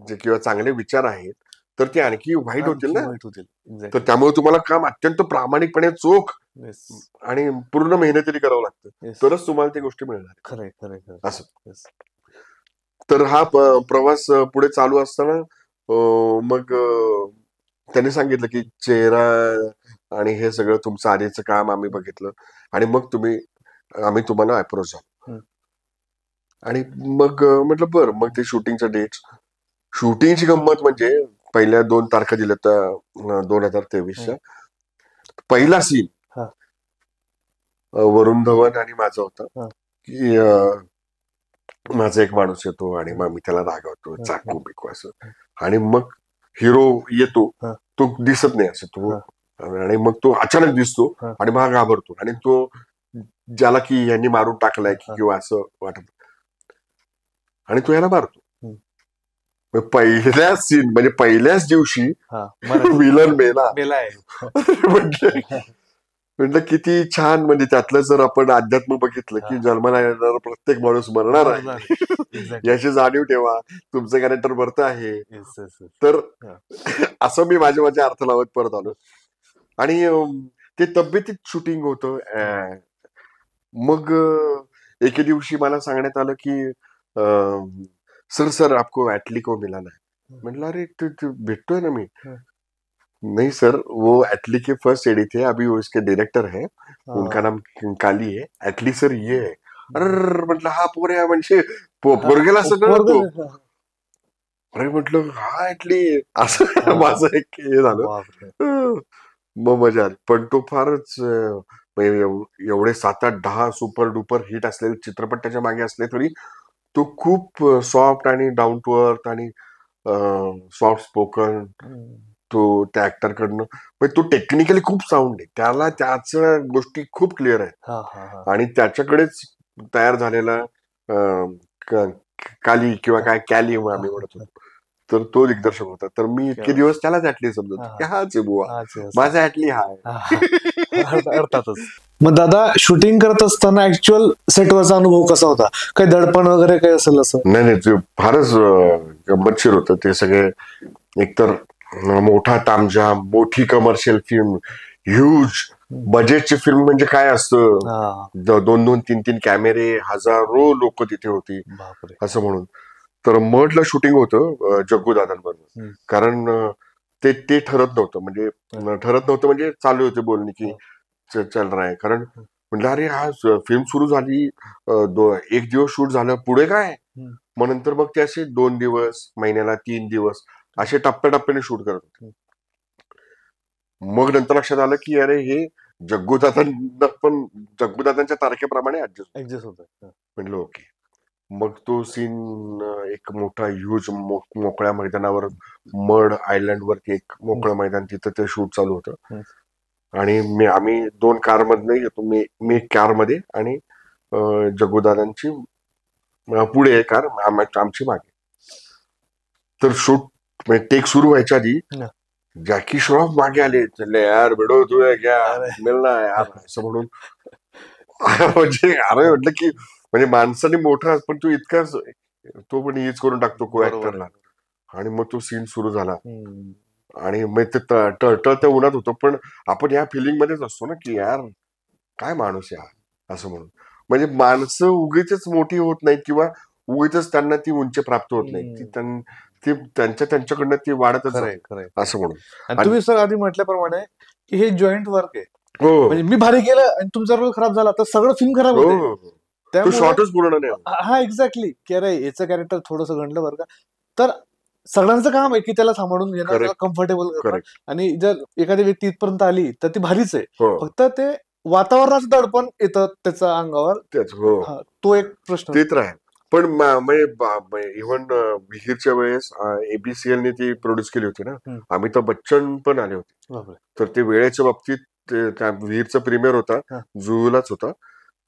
जे किंवा चांगले विचार आहेत, तर ते आणखी वाईट होतील ना. वाईट होतील. तर Exactly. त्यामुळे तुम्हाला काम अत्यंत प्रामाणिकपणे चोख Yes. आणि पूर्ण मेहनतीने करावं लागतं, Yes. तरच तुम्हाला ती गोष्टी मिळणार. खरंय खरंय खरंय. असं. Yes. तर हा प्रवास पुढे चालू असताना मग त्यांनी सांगितलं की चेहरा आणि हे सगळं तुमचं आधीचं काम आम्ही बघितलं आणि मग आम्ही तुम्हाला अप्रोच झालो. आणि मग म्हटलं बरं. मग ते शूटिंगचं डेट्स, शूटिंगची गंमत म्हणजे पहिल्या 2 तारखा दिल्या त्या 2023च्या. पहिला सीन हा. वरुण धवन आणि माझा होता हा. की माझा एक माणूस येतो आणि मग मी त्याला रागवतो, चाकू बिकू असं. आणि मग हिरो येतो, हा. तो दिसत नाही असं तो, हा. आणि मग तो अचानक दिसतो हा. आणि मग घाबरतो आणि तो ज्याला की यांनी मारून टाकलाय की किंवा असं वाटत आणि तो याला मारतो. मग पहिल्याच सीन म्हणजे पहिल्याच दिवशी विलन मेला. म्हटलं किती छान. म्हणजे त्यातलं जर आपण अध्यात्म बघितलं की जन्माला येणारा प्रत्येक माणूस मरणार आहे याची जाणीव ठेवा, तुमचं कॅरेक्टर भरतं आहे. तर असं मी माझ्या अर्थ लावत परत आलो आणि ते तब्येतीत शूटिंग होतं. मग एके दिवशी मला सांगण्यात आलं की सर आपको एटली को मिला नाही. म्हटलं अरे भेटतोय ना मी. नहीं सर, वो एटली के फर्स्ट एडी थे, अभी वो इसके डायरेक्टर है, उनका नाम काली है. एटली सर ये है. अरे म्हटलं हा पोऱ्या म्हणजे पोरगेला असं कळतो. अरे म्हटलं हा एटली असं माझं एक हे झालं. मग मजा आली. पण तो फारच एवढे 7-8-10 सुपर डुपर हिट असलेले चित्रपट त्याच्या मागे असले तरी तो खूप सॉफ्ट आणि डाऊन टू अर्थ आणि सॉफ्ट स्पोकन तो त्या ऍक्टर कडनं. तो टेक्निकली खूप साऊंड आहे, त्याला त्याच्या गोष्टी खूप क्लिअर आहेत आणि त्याच्याकडेच तयार झालेला काली किंवा काय कॅली आम्ही म्हणत होतो, तर तो दिग्दर्शक होता. तर मी इतके दिवस त्यालाच ऍटली समजत की हाच आहे बुवा, माझा ऍटली हा आहे. अर्थातच. मग दादा शूटिंग करत असताना ऍक्च्युअल सेटवरचा अनुभव कसा होता? काही दडपण वगैरे काही असेल असं? नाही ते फारच गंमतशीर होतं. ते सगळे एकतर मोठा तामझाम, मोठी कमर्शियल फिल्म, ह्यूज बजेटची फिल्म म्हणजे काय असतं, 2-2, 3-3 कॅमेरे, हजारो लोक तिथे होती असं म्हणून. तर मडला शूटिंग होतं जग्गू दादांबरोबर. कारण ते ठरत नव्हतं म्हणजे चालू होते बोलणी की चल रहा है. कारण म्हटलं अरे हा फिल्म सुरू झाली, 1 दिवस शूट झालं, पुढे काय. मग नंतर मग ते असे 2 दिवस, महिन्याला 3 दिवस असे टप्प्याटप्प्याने शूट करत होते. मग नंतर लक्षात आलं की अरे हे जग्गूदादांच्या तारखेप्रमाणे ऍडजस्ट होत. म्हटलं ओके. मग तो सीन एक मोठा ह्यूज मोकळ्या मैदानावर, मड आयलंड वरती एक मोकळं मैदान, तिथं ते शूट चालू होतं. आणि आम्ही 2 कार मधनं येतो. मी एक कार मध्ये आणि जग्गूदादांची पुढे कार, आमची मागे. तर शूट टेक सुरू व्हायच्या आधी जॅकी श्रॉफ मागे आले, यार बेडो तू क्या मिळना यार असं म्हणून. म्हणजे अरे म्हटलं की म्हणजे माणसाने मोठा पण तू इतका तो पण हीच करून टाकतो को ऍक्टरला. आणि मग तो सीन सुरू झाला आणि मग ते टळटळत्या उन्हात होतो, पण आपण या फिलिंग मध्येच असतो ना की यार काय माणूस यार असं म्हणून. म्हणजे माणसं उगीच मोठी होत नाहीत किंवा उगीच त्यांना ती उंची प्राप्त होत नाही, ती त्यांच्याकडनं ती वाढतच असं म्हणून. आणि तुम्ही सर आधी म्हटल्याप्रमाणे की हे जॉईंट वर्क आहे. म्हणजे मी भारी केलं आणि तुमचा रोल खराब झाला तर सगळं फिल्म खराब होते. तो शॉर्टच पूर्ण नाही. हा एक्झॅक्टली की अरे याचं कॅरेक्टर थोडंसं गणलं बरं का. तर सगळ्यांचं काम आहे की त्याला सांभाळून घेणं, त्याला कम्फर्टेबल करणं. आणि जर एखादी व्यक्ती इथपर्यंत आली तर ती भारीच आहे. फक्त ते वातावरणाचं दडपण येतं त्याच्या अंगावर, तो एक प्रश्न ते तर आहे. पण इव्हन विहीरच्या वेळेस ABCL ने ती प्रोड्यूस केली होती ना, अमिताभ बच्चन पण आले होते. तर ते वेळेच्या बाबतीत त्या विहीरचा प्रीमियर होता, जुहूलाच होता,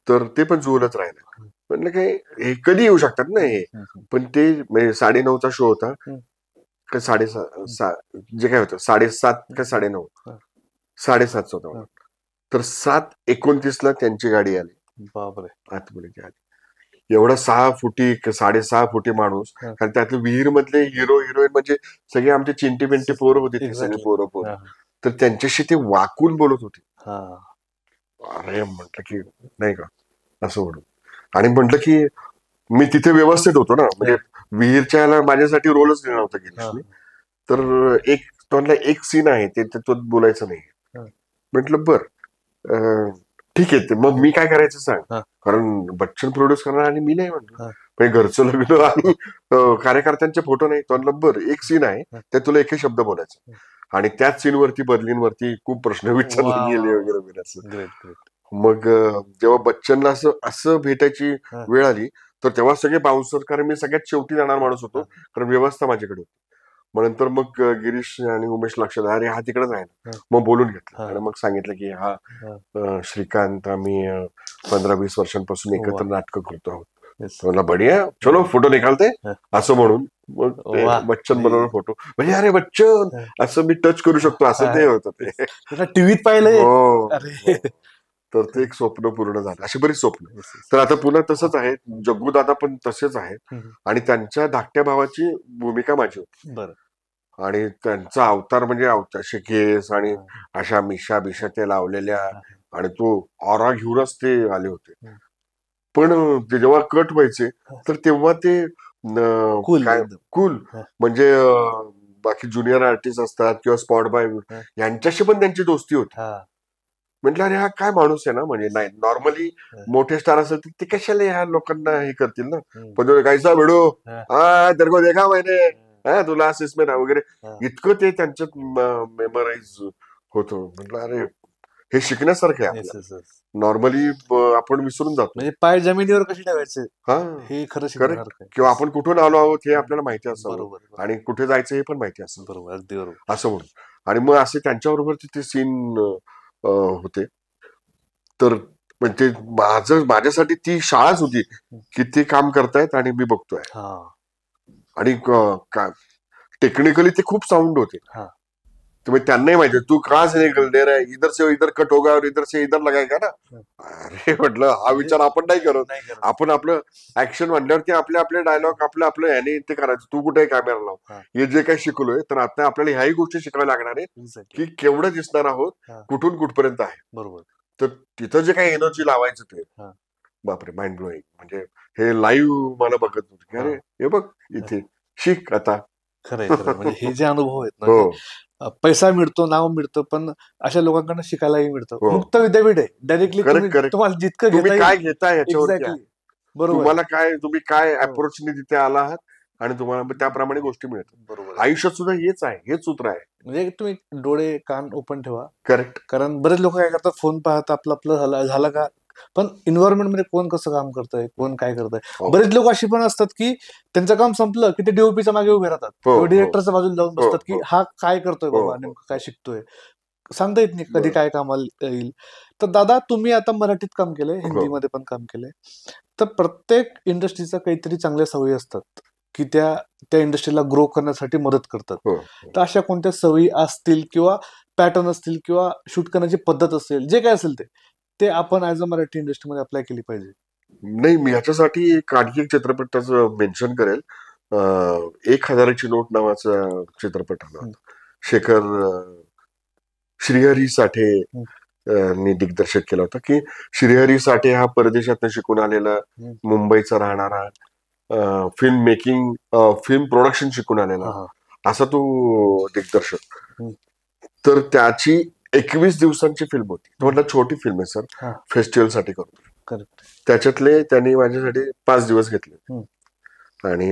तर ते पण जुहूलाच राहिलं. म्हणलं काय हे कधी येऊ शकतात ना हे. पण ते 9:30चा शो होता का 7:30 जे काय होतं, 7:30 का 9:30, 7:30 होता. तर 7:29 त्यांची गाडी आली, आतमध्ये आली. एवढा 6 फुटी 6.5 फुटी माणूस, कारण त्यातले विहीर मधले हिरो हिरोईन म्हणजे सगळे आमचे चिंटी पिंटी पोरं होती, ती सगळी पोरं. तर त्यांच्याशी ते वाकून बोलत होते. अरे म्हटलं की नाही का असं म्हणून. आणि म्हटलं की मी तिथे व्यवस्थित होतो ना, म्हणजे विहीरच्या याला माझ्यासाठी रोलच दिला नव्हता गिरीशने. तर एक सीन आहे ते तो बोलायचं नाही. म्हटलं बर ठीक आहे, ते मग मी काय करायचं सांग, कारण बच्चन प्रोड्यूस करणार आणि मी नाही म्हटलं. म्हणजे घरचं लग्न आणि कार्यकर्त्यांचे फोटो नाही. तो म्हणलं बर एक सीन आहे त्यात तुला एकही शब्द बोलायचा, आणि त्याच सीनवरती बदलींवरती खूप प्रश्न विचारले गेले वगैरे वगैरे असं. मग जेव्हा बच्चनला असं असं भेटायची वेळ आली, तर तेव्हा सगळे बाउन्सर, कारण मी सगळ्यात शेवटी जाणार माणूस होतो, कारण व्यवस्था माझ्याकडे होती. मग नंतर मग गिरीश आणि उमेश लक्षात अरे हा तिकडेच आहे ना, मग बोलून घेतलं आणि मग सांगितलं की हा श्रीकांत, आम्ही 15-20 वर्षांपासून एकत्र नाटकं करतो आहोत. मला बढिया, चलो फोटो निकालते असं म्हणून मग बच्चन बरोबर फोटो, म्हणजे अरे बच्चन असं मी टच करू शकतो असं ते होतं. ते टीव्हीत पाहिलंय. हो. तर ते एक स्वप्न पूर्ण झालं. अशी बरीच स्वप्न. तर आता पुन्हा तसंच आहे, जग्गू दादा पण तसेच आहेत, आणि त्यांच्या धाकट्या भावाची भूमिका माझी होती. आणि त्यांचा अवतार म्हणजे असे केस आणि अशा मिशा बिशा ते लावलेल्या, आणि तो ऑरा घेऊनच ते आले होते. पण ते जेव्हा कट व्हायचे तर तेव्हा ते काय कूल, म्हणजे बाकी ज्युनियर आर्टिस्ट असतात किंवा स्पॉट बॉय यांच्याशी पण त्यांची दोस्ती होती. म्हटलं अरे हा काय माणूस आहे ना, म्हणजे नाही नॉर्मली मोठे स्टार असेल तर ते कशाला ह्या लोकांना हे करतील ना, पण कायचा भिडो तेरे को देखा मैंने, तुला असिस्ट में वगैरे, इतकं ते त्यांच्यात मेमराईज होतं. म्हटलं अरे हे शिकण्यासारखं आहे आपल्याला. नॉर्मली आपण विसरून जातो, म्हणजे पाय जमिनीवर कशी ठेवायचे हा हे खरं शिकण्यासारखं, किंवा आपण कुठून आलो आहोत हे आपल्याला माहिती असावं, आणि कुठे जायचं हे पण माहिती असावं. बरोबर, अगदी बरोबर. असं म्हणून. आणि मग असे त्यांच्याबरोबर तिथे सीन होते. तर म्हणजे माझ्यासाठी ती शाळाच होती, किती काम करतायत आणि मी बघतोय. आणि टेक्निकली ते खूप साऊंड होते. तुम्ही त्यांनाही माहिती, तू कहाँ से निकल दे रहा है, इधर से इधर कट होगा और इधर से इधर लगाएगा ना. अरे म्हटलं हा विचार आपण नाही करत. आपण आपलं ऍक्शन म्हणल्यावरती आपले आपले डायलॉग आपलं ह्याने ते करायचं. तू कुठे कॅमेरा लाव, हे जे काही शिकलोय, तर आता आपल्याला ह्याही गोष्टी शिकाव्या लागणार आहे की केवढं दिसणार आहोत, कुठून कुठपर्यंत आहे. बरोबर. तर तिथं जे काही एनर्जी लावायचं ते बापरे माइंड ब्लोईंग. म्हणजे हे लाईव्ह मला बघत होते की अरे हे बघ इथे शिक आता. खरंय म्हणजे हे जे अनुभव आहेत ना, पैसा मिळतो, नाव मिळतं, पण अशा लोकांकडून शिकायलाही मिळतं. मुक्त विद्यापीठ आहे, डायरेक्टली तुम्हाला जितकं तुम्ही काय घेताय याच्यावर, बरोबर, तुम्हाला काय, तुम्ही काय अप्रोचने तिथे आला आहात आणि तुम्हाला त्याप्रमाणे गोष्टी मिळतात. बरोबर. आयुष्यात सुद्धा हेच आहे, हेच सूत्र आहे. म्हणजे तुम्ही डोळे कान ओपन ठेवा. करेक्ट. कारण बरेच लोक काय करतात, फोन पाहत आपलं आपलं झालं का, पण एन्व्हायरमेंट मध्ये कोण कसं काम करतंय, कोण काय करतंय. बरेच लोक अशी पण असतात की त्यांचं काम संपलं की ते डीओपीच्या मागे उभे राहतात, डिरेक्टरच्या बाजूला जाऊन बसतात की हा काय करतोय बाबा, नेमकं काय शिकतोय, सांगता येत नाही कधी काय कामाला येईल. तर दादा तुम्ही आता मराठीत काम केलंय, हिंदीमध्ये पण काम केलंय, तर प्रत्येक इंडस्ट्रीचा काहीतरी चांगल्या सवयी असतात की त्या इंडस्ट्रीला ग्रो करण्यासाठी मदत करतात. तर अशा कोणत्या सवयी असतील किंवा पॅटर्न असतील किंवा शूट करण्याची पद्धत असेल, जे काय असेल ते आपण ऍज अ मराठी इंडस्ट्रीमध्ये अप्लाय केली पाहिजे? नाही, मी ह्याच्यासाठी आणखी एक चित्रपटाचं मेन्शन करेल. 1000ची नोट नावाचा चित्रपट आला होता. शेखर श्रीहरी साठे नी दिग्दर्शक केला होता. की श्रीहरी साठे हा परदेशात शिकून आलेला, मुंबईचा राहणारा, फिल्म मेकिंग फिल्म प्रोडक्शन शिकून आलेला असा तो दिग्दर्शक. तर त्याची 21 दिवसांची फिल्म होती. तो म्हटलं छोटी फिल्म आहे सर, फेस्टिवल साठी करतो. त्याच्यातले त्यांनी माझ्यासाठी 5 दिवस घेतले, आणि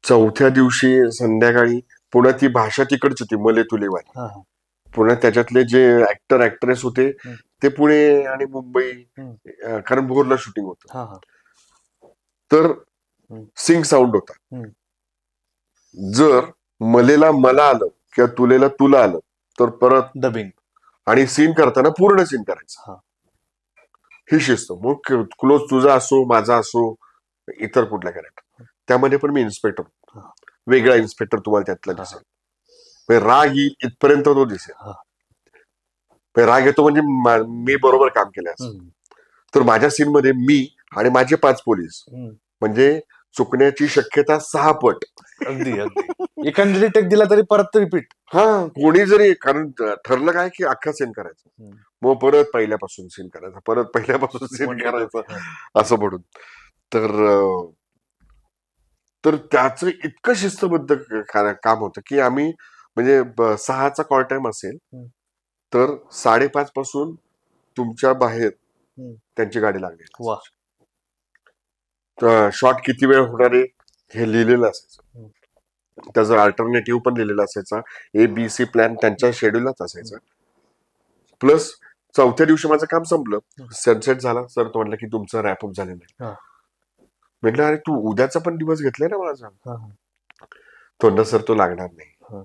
4थ्या दिवशी संध्याकाळी पुन्हा ती भाषा तिकडची होती, मले तुले वाली. पुन्हा त्याच्यातले जे ऍक्टर ऍक्ट्रेस होते ते पुणे आणि मुंबई, कारण भोरला शूटिंग होतं. तर सिंग साऊंड होता. जर मलेला मला आलं किंवा तुलेला तुला आलं तर परत डबिंग, आणि सीन करताना पूर्ण सीन करायचं. ही शिस्त. मग क्लोज तुझा असो, माझा असो, इतर कुठल्या कॅरेक्टर, त्यामध्ये पण मी इन्स्पेक्टर, वेगळा इन्स्पेक्टर तुम्हाला त्यातला दिसेल. राग इथपर्यंत तो दिसेल. राग येतो म्हणजे मी बरोबर काम केलं. तर माझ्या सीन मध्ये मी आणि माझे 5 पोलीस, म्हणजे चुकण्याची शक्यता 6 पट. अगदी अगदी एखादी टेक दिला तरी परत रिपीट. हा, कोणी जरी, कारण ठरलं काय की अख्खा सीन करायचा, मग परत पहिल्यापासून सीन करायचा, परत पहिल्यापासून सीन करायचा, असं म्हणून. तर त्याचं इतकं शिस्तबद्ध काम होतं की आम्ही, म्हणजे 6चा कॉल टाइम असेल तर 5:30 पासून तुमच्या बाहेर त्यांची गाडी लागली. शॉट किती वेळ होणार आहे हे लिहिलेलं असायचं, त्याचं अल्टरनेटिव्ह पण लिहिलेलं असायचा, ABC प्लॅन त्यांच्या शेड्यूलच असायचा. प्लस 4थ्या दिवशी माझं काम संपलं, सनसेट झाला, सर तो म्हटलं की तुमचं रॅपअप झालेलं आहे. म्हटलं अरे तू उद्याचा पण दिवस घेतलाय ना माझा. तो म्हणला सर तो लागणार नाही,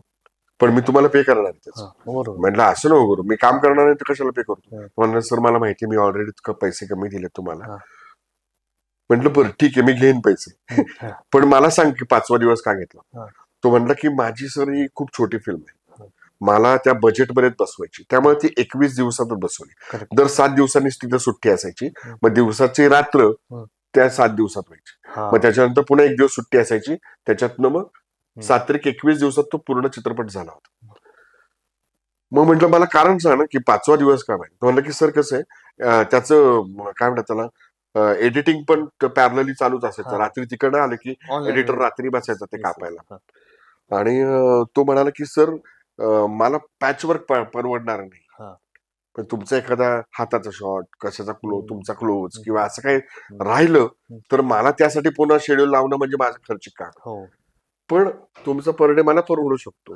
पण मी तुम्हाला पे करणार आहे. म्हटलं असं नको करू, मी काम करणार नाही तर कशाला पे करतो. म्हणलं सर मला माहिती, मी ऑलरेडी पैसे कमी दिले तुम्हाला. म्हटलं बरं ठीक आहे, मी घेईन पैसे, पण मला सांग की 5वा दिवस का घेतला. तो म्हणला की माझी सर ही खूप छोटी फिल्म आहे, मला त्या बजेटमध्ये बसवायची, त्यामुळे ती 21 दिवसातच बसवली. दर 7 दिवसांनीच तिथं सुट्टी असायची, मग दिवसाची रात्र त्या 7 दिवसात व्हायची, मग त्याच्यानंतर पुन्हा 1 दिवस सुट्टी असायची, त्याच्यातनं मग 7-21 दिवसात तो पूर्ण चित्रपट झाला होता. मग म्हटलं मला कारण सांग ना की 5वा दिवस का नाही. तो म्हणलं की सर कसं आहे, त्याचं काय म्हणतात त्याला, एडिटिंग पण पॅरलली चालूच असायचं, रात्री तिकडनं आलं की एडिटर रात्री बसायचा ते कापायला. आणि तो म्हणाला की सर मला पॅचवर्क परवडणार नाही, पण तुमचा एखादा हाताचा शॉट, कशाचा तुमचा क्लोज किंवा असं काही राहिलं तर मला त्यासाठी पुन्हा शेड्यूल लावणं म्हणजे माझं खर्चिक काम, पण तुमचा पर डे मला परवडू शकतो.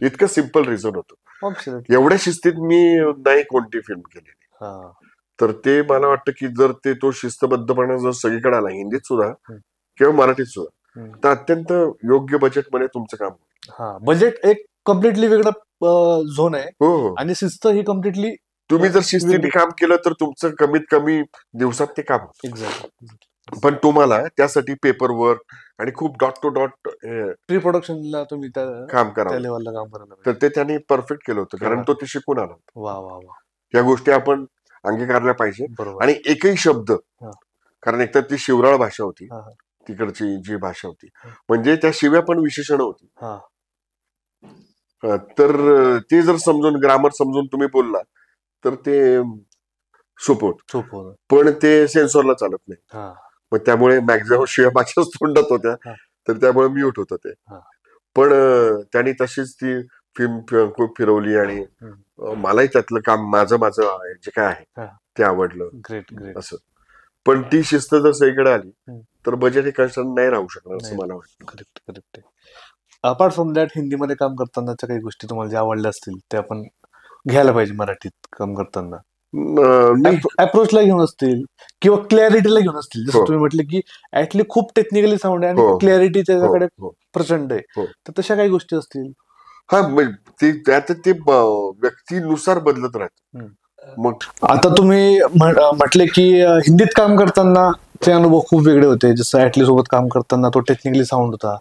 इतकं सिम्पल रिझन होतं. एवढ्या शिस्तीत मी नाही कोणती फिल्म केलेली. तर ते मला वाटतं की जर तो शिस्तबद्धपणा जर सगळीकडे आला, हिंदीत सुद्धा किंवा मराठीत सुद्धा, तर अत्यंत योग्य बजेटमध्ये तुमचं काम. बजेट एक कम्प्लिटली वेगळं झोन आहे. हो, आणि शिस्त ही कम्प्लिटली, तुम्ही जर शिस्तीने काम केलं तर तुमचं कमीत कमी दिवसात ते काम होतं. पण तुम्हाला त्यासाठी पेपर वर्क आणि खूप डॉट टू डॉट प्री प्रोडक्शनला तुम्ही काम करावं, तर ते त्यांनी परफेक्ट केलं होतं, कारण तो ते शिकून आला. वा वा वा, या गोष्टी आपण अंगीकारल्या पाहिजे. आणि एकही शब्द, कारण एकतर ती शिवराळ भाषा होती, तिकडची जी भाषा होती, म्हणजे त्या शिव्या पण विशेषण होती, तर ते जर समजून, ग्रामर समजून तुम्ही बोलला तर ते सोपं, पण ते सेन्सॉरला चालत नाही. मग त्यामुळे मॅक्झिमम शिव्या माझ्याच तोंडात होत्या, तर त्यामुळे म्यूट होतं ते. पण त्यांनी तशीच ती फिल्म खूप फिरवली आणि मलाही त्यातलं काम माझं जे काय आहे ते आवडलं. ग्रेट असं. पण ती शिस्त जर सगळीकडे आली तर बजेट हे कन्सर्न नाही राहू शकणार असं मला वाटतं. करेक्ट. अपार्ट फ्रॉम दॅट, हिंदीमध्ये काम करतानाच्या काही गोष्टी तुम्हाला ज्या आवडल्या असतील ते आपण घ्यायला पाहिजे मराठीत काम करताना, अप्रोचला घेऊन असतील किंवा क्लॅरिटीला घेऊन असतील. जसं तुम्ही म्हटलं की ऍटली खूप टेक्निकली साऊंड आहे आणि क्लॅरिटी त्याच्याकडे प्रचंड आहे, तर तशा काही गोष्टी असतील. ते व्यक्तीनुसार बदलत राहत. मग आता तुम्ही म्हटले की हिंदीत काम करताना चे अनुभव खूप वेगळे होते. जसं ऍटली सोबत काम करताना तो टेक्निकली साऊंड होता,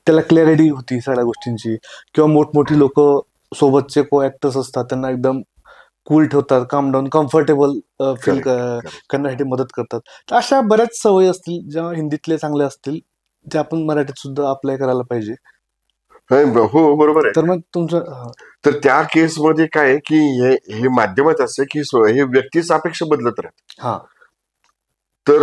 त्याला क्लॅरिटी होती सगळ्या गोष्टींची, किंवा मोठमोठी लोक सोबतचे को ऍक्टर्स असतात त्यांना एकदम कूल ठेवतात, काम डाऊन, कम्फर्टेबल फील करण्यासाठी मदत करतात. तर अशा बऱ्याच सवयी असतील ज्या हिंदीतले चांगले असतील, जे आपण मराठीत सुद्धा अप्लाय करायला पाहिजे. हो, बरोबर आहे. तर मग तुमचं, तर त्या केसमध्ये काय की हे माध्यमात असं की हे व्यक्ती सापेक्ष बदलत राहत. तर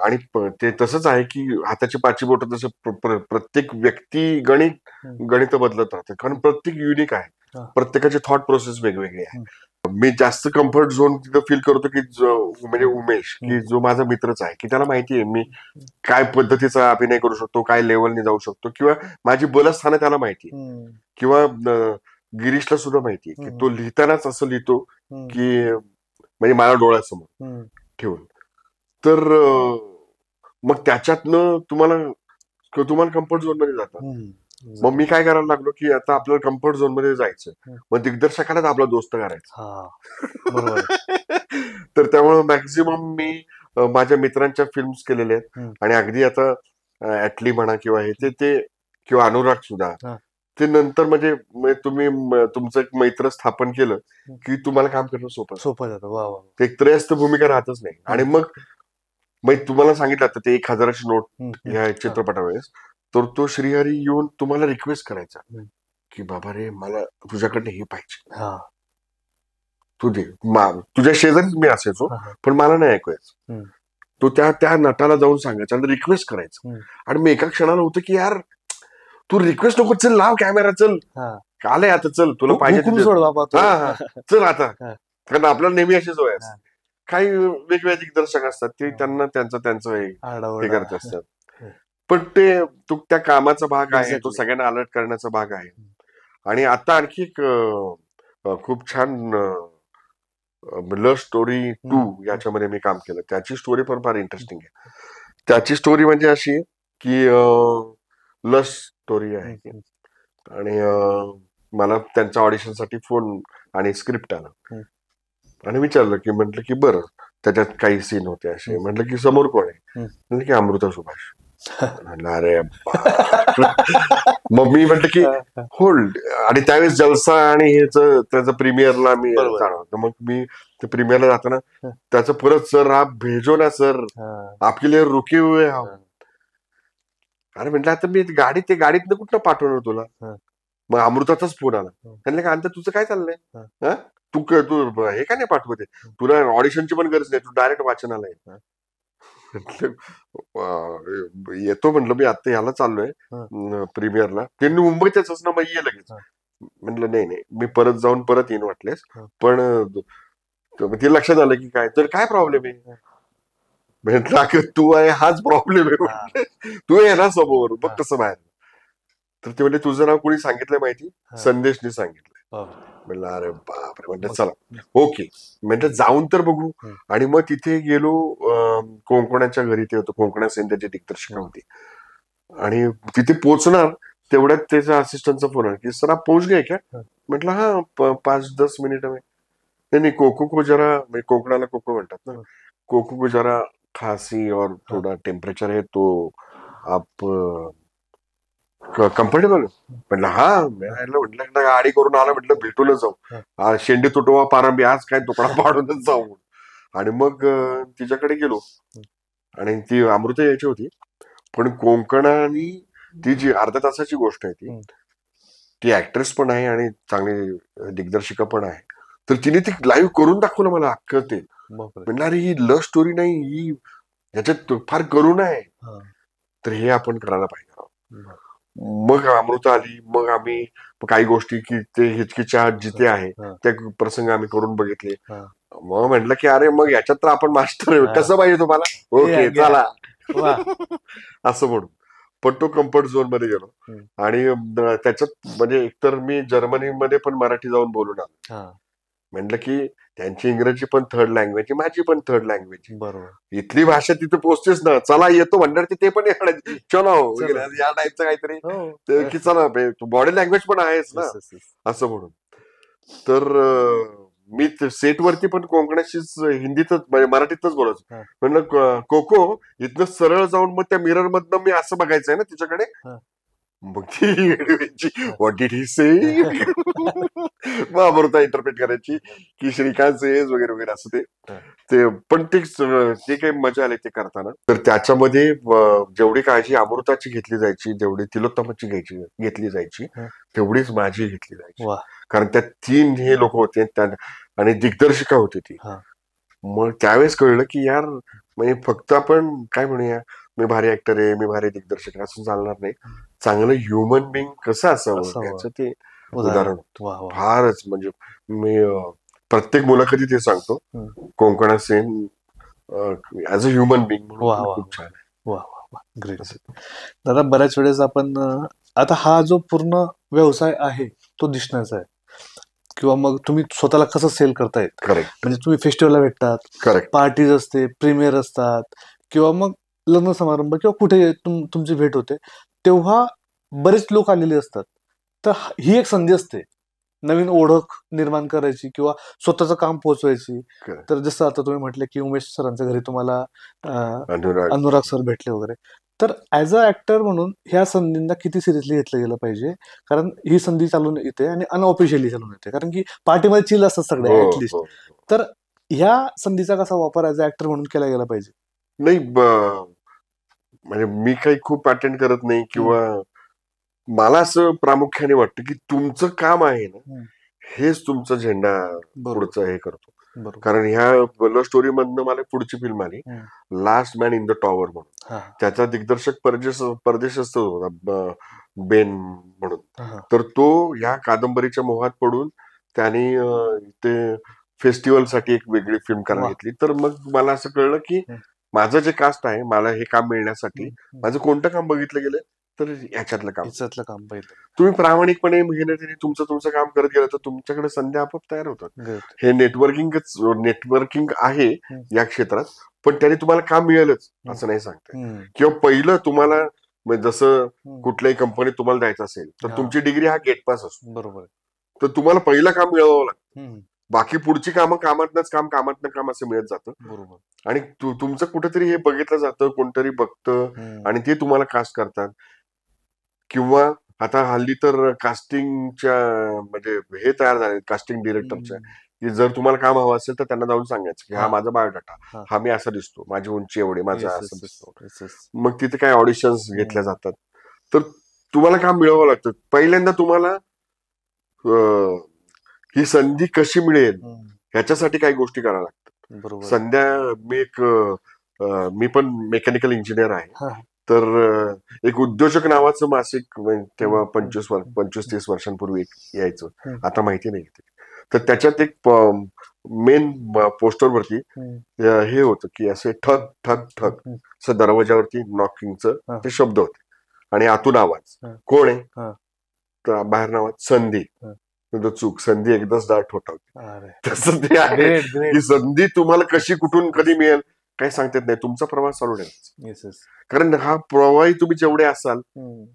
आणि ते तसंच आहे की हाताची 5 बोट तसं प्रत्येक व्यक्ती गणित बदलत राहते, कारण प्रत्येक युनिक आहे, प्रत्येकाची थॉट प्रोसेस वेगवेगळी आहे. मी जास्त कम्फर्ट झोन तिथं फील करतो की म्हणजे उमेश, की जो माझा मित्रच आहे, की त्याला माहिती आहे मी काय पद्धतीचा अभिनय करू शकतो, काय लेवलने जाऊ शकतो, किंवा माझी बलस्थानं त्याला माहिती आहे, किंवा गिरीशला सुद्धा माहिती आहे की तो लिहितानाच असं लिहितो की म्हणजे मला डोळ्यासमोर ठेवून. तर मग त्याच्यातनं तुम्हाला कम्फर्ट झोन मध्ये जातात. मग मी काय करायला लागलो की आता आपल्याला कम्फर्ट झोन मध्ये जायचं, मग दिग्दर्शकालाच आपला दोस्त करायचा. तर त्यामुळे मॅक्झिमम मी माझ्या मित्रांच्या फिल्म्स केलेल्या आहेत, आणि अगदी आता ऍटली म्हणा किंवा हे ते किंवा अनुराग सुद्धा, ते नंतर म्हणजे तुम्ही तुमचं एक मैत्र स्थापन केलं की तुम्हाला काम करणं सोपं जातं. एक त्रयस्थ भूमिका राहतच नाही. आणि मग तुम्हाला सांगितलं आता ते 1,000ची नोट हम्म. ह्या चित्रपटावेळेस, तर तो श्रीहरी येऊन तुम्हाला रिक्वेस्ट करायचा हम्म. की बाबा रे मला तुझ्याकडनं हे पाहिजे, हा. तू दे. तुझ्या शेजारीच मी असायचो, हा, हा. पण मला नाही ऐकायचं. हम्म. तो त्या नटाला जाऊन सांगायचा आणि रिक्वेस्ट करायचा. हम्म. आणि मी एका क्षणाला होतं की यार तू रिक्वेस्ट नको, चल लाव कॅमेरा, चल हा. आलंय आता, चल तुला पाहिजे ते हुकूम देतो. सोड बाबा तू. हा हा चल आता. हा. कारण आपल्याला नेहमी अशी सवय हा. असते. काही वेगवेगळे दिग्दर्शक असतात ते हा. त्यांना त्यांचं हे आरडाओरडा. करत असतात. पण ते तो त्या कामाचा भाग आहे, तो Exactly. सगळ्यांना अलर्ट करण्याचा भाग आहे. आणि आता आणखी एक खूप छान लव्ह स्टोरी 2 याच्यामध्ये मी काम केलं. त्याची स्टोरी पण फार इंटरेस्टिंग आहे. त्याची स्टोरी म्हणजे अशी की लव्ह स्टोरी आहे ती. आणि मला त्यांच्या ऑडिशनसाठी फोन आणि स्क्रिप्ट आला आणि विचारलं की, म्हटलं की बरं त्याच्यात काही सीन होते असे. म्हटलं की समोर कोण आहे? म्हटलं की अमृता सुभाष. म्हटलं अरे मग मी म्हटलं की होल्ड. आणि त्यावेळेस जलसा आणि त्याचं प्रीमियरला मी जाणार होतो. मग मी ते प्रीमियरला जाताना त्याचं परत, सर आप भेजो ना सर, आपके लिए रुके हुए हम. अरे म्हटलं आता मी गाडीतनं कुठं पाठवणार तुला? मग अमृताचाच फोन आला. म्हटलं का अंत तुझं काय चाललंय? तू हे का नाही पाठवते? तुला ऑडिशनची पण गरज नाही, तू डायरेक्ट वाचनाला ये. येतो म्हटलं मी आता ह्याला चाललोय प्रीमियरला. त्यांनी मुंबईतच असणं, मग ये लगेच. म्हटलं नाही मी परत जाऊन परत येईन वाटलेस. पण ते लक्षात आलं की काय, तर काय प्रॉब्लेम आहे? म्हटलं तू आहे हाच प्रॉब्लेम आहे. तू आहे ना समोर, बघ कसं बाहेर. तर ते म्हणजे तुझं नाव कोणी सांगितलं माहिती? संदेशने सांगितलं. म्हटलं अरे बापरे. म्हटलं चला ओके, म्हटलं जाऊन तर बघू. आणि मग तिथे गेलो. कोंकणाच्या घरी ते होतं, कोंकणा सेन त्याची दिग्दर्शिका होती. आणि तिथे पोहोचणार तेवढ्यात त्याचा असिस्टंटचा फोन आला की सर आप पोहोच गए क्या? म्हटलं हा 5-10 मिनिट में. नाही कोको को जरा, कोकणाला कोको म्हणतात ना, कोको को जरा खांसी और थोड़ा टेम्परेचर है तो आप कम्फर्टेबल? म्हटलं हा. म्हटलं गाडी करून आला, म्हटलं भेटूनच जाऊ. शेंडी तुटवा पारंबी, आज काय तुकडा पाडूनच जाऊ. आणि मग तिच्याकडे गेलो. आणि ती अमृता यायची होती, पण कोंकणानी ती जी अर्ध्या तासाची गोष्ट आहे ती ऍक्ट्रेस पण आहे आणि चांगली दिग्दर्शिका पण आहे. तर तिने ती लाईव्ह करून दाखवलं मला अख्खं ते. म्हटलं अरे ही लव्ह स्टोरी नाही, ही याच्यात फार करुणा आहे, तर हे आपण करायला पाहिजे. मग अमृता आली. मग आम्ही काही गोष्टी की ते हिचकिचाट जिथे आहे त्या प्रसंग आम्ही करून बघितले. मग म्हटलं की अरे मग याच्यात तर आपण मास्टर आहे, कसं पाहिजे तुम्हाला? ओके चला असं म्हणून. पण तो कम्फर्ट झोन मध्ये गेलो. आणि त्याच्यात म्हणजे एकतर मी जर्मनीमध्ये पण मराठी जाऊन बोलून आलो. म्हटलं की त्यांची इंग्रजी पण थर्ड लँग्वेज, माझी पण थर्ड लँग्वेज. बरोबर. इथली भाषा तिथे पोहोचतेच ना, चला येतो म्हणणार ते पण चलो या टाईपचं काहीतरी की चला बॉडी लँग्वेज पण आहेच ना, असं म्हणून. तर मी सेटवरती पण कोकणाशीच हिंदीतच म्हणजे मराठीतच बोलायचो. म्हणलं कोको इथनं सरळ जाऊन मग त्या मिरर मधनं मी असं बघायचंय ना तिच्याकडे. मग ती व्हॉट डिड ही से, मग अमृता इंटरप्रेट करायची की श्रीकांत सेज वगैरे वगैरे असं ते पण ते काही मजा आली ते करताना. तर त्याच्यामध्ये जेवढी काळजी अमृताची घेतली जायची, जेवढी तिलोत्तमाची घेतली जायची, तेवढीच माझी घेतली जायची. कारण त्या 3 हे लोक होते आणि दिग्दर्शिका होती ती. मग त्यावेळेस कळलं की यार म्हणजे फक्त आपण काय म्हणूया मी भारी ऍक्टर आहे, मी भारी दिग्दर्शक असं चालणार नाही. चांगलं ह्युमन बिंग कसं असावं याचं ते उदाहरण फारच. म्हणजे मी प्रत्येक मुलाखतीत ते सांगतो, Konkona Sen as a human being म्हणून खूप छान आहे. ग्रेट. दादा बऱ्याच वेळेस आपण आता हा जो पूर्ण व्यवसाय आहे तो दिसण्याचा आहे, किंवा मग तुम्ही स्वतःला कसं सेल करतायत. करेक्ट. म्हणजे तुम्ही फेस्टिवलला भेटतात, करेक्ट, पार्टीज असते, प्रीमियर असतात, किंवा मग लग्न समारंभ किंवा कुठे तुमची भेट होते, तेव्हा बरेच लोक आलेले असतात. तर ही एक संधी असते नवीन ओळख निर्माण करायची किंवा स्वतःचं काम पोहोचवायची. तर जसं आता तुम्ही म्हटलं की उमेश सरांच्या घरी तुम्हाला अनुराग सर भेटले वगैरे. तर ऍज अ ऍक्टर म्हणून ह्या संधींना किती सिरियसली घेतलं गेलं पाहिजे? कारण ही संधी चालून येते आणि अनऑफिशियली चालून येते, कारण की पार्टीमध्ये चिल असतात सगळे ऍटलिस्ट. तर ह्या संधीचा कसा वापर ऍज अ ऍक्टर म्हणून केला गेला पाहिजे? नाही म्हणजे मी काही खूप अटेंड करत नाही किंवा मला असं प्रामुख्याने वाटतं की तुमचं काम आहे ना हेच तुमचा झेंडा पुढचं हे करतो. कारण ह्या लव्ह स्टोरी मधनं मला पुढची फिल्म आली last man in the tower म्हणून. त्याचा दिग्दर्शक परदेशस्थ होता बेन म्हणून. तर तो ह्या कादंबरीच्या मोहात पडून त्याने ते फेस्टिवलसाठी एक वेगळी फिल्म करायला घेतली. तर मग मला असं कळलं की माझं जे कास्ट आहे मला हे काम मिळण्यासाठी माझं कोणतं काम बघितलं गेलं तर ह्याच्यातलं काम पहिलं तुम्ही प्रामाणिकपणे मेहनतीने तुमचं काम करत गेलं तर तुमच्याकडे संधी आपोआप तयार होतात. हे नेटवर्किंग आहे या क्षेत्रात. पण त्याने तुम्हाला काम मिळेलच असं नाही सांगते. किंवा पहिलं तुम्हाला जसं कुठल्याही कंपनीत तुम्हाला द्यायचं असेल तर तुमची डिग्री हा गेट पास असतो. बरोबर. तर तुम्हाला पहिलं काम मिळवावं लागतं. बाकी पुढची कामं कामातनं काम असं मिळत जातं. बरोबर. आणि तुमचं कुठेतरी हे बघितलं जातं, कोणतरी बघतं आणि ते तुम्हाला कास्ट करतात. किंवा आता हल्ली तर कास्टिंगच्या म्हणजे हे तयार झाले कास्टिंग डिरेक्टरच्या की जर तुम्हाला काम हवं असेल तर त्यांना जाऊन सांगायचं की हा माझा बायोडाटा, हा मी असा दिसतो, माझी उंची एवढी, माझा असं दिसतो. मग तिथे काय ऑडिशन्स घेतल्या जातात. तर तुम्हाला काम मिळवावं लागतं. पहिल्यांदा तुम्हाला ही संधी कशी मिळेल ह्याच्यासाठी काही गोष्टी कराव्या लागतात. मी पण मेकॅनिकल इंजिनियर आहे. तर एक उद्योजक नावाचं मासिक तेव्हा 25-30 वर्षांपूर्वी यायचं. आता माहिती नाही. तर त्याच्यात एक मेन पोस्टरवरती हे होतं की असे ठक ठक ठक असं दरवाजावरती नॉकिंगचं ते शब्द होते आणि आतून आवाज. कोण आहे तर बाहेर नावात संधी. चूक संधी एकदाच दाट ठोठावते. तसं ते आहे ही संधी तुम्हाला कशी कुठून कधी मिळेल काही सांगता येत नाही. तुमचा प्रवास चालू ठेवायचा. कारण हा प्रवाही तुम्ही जेवढे असाल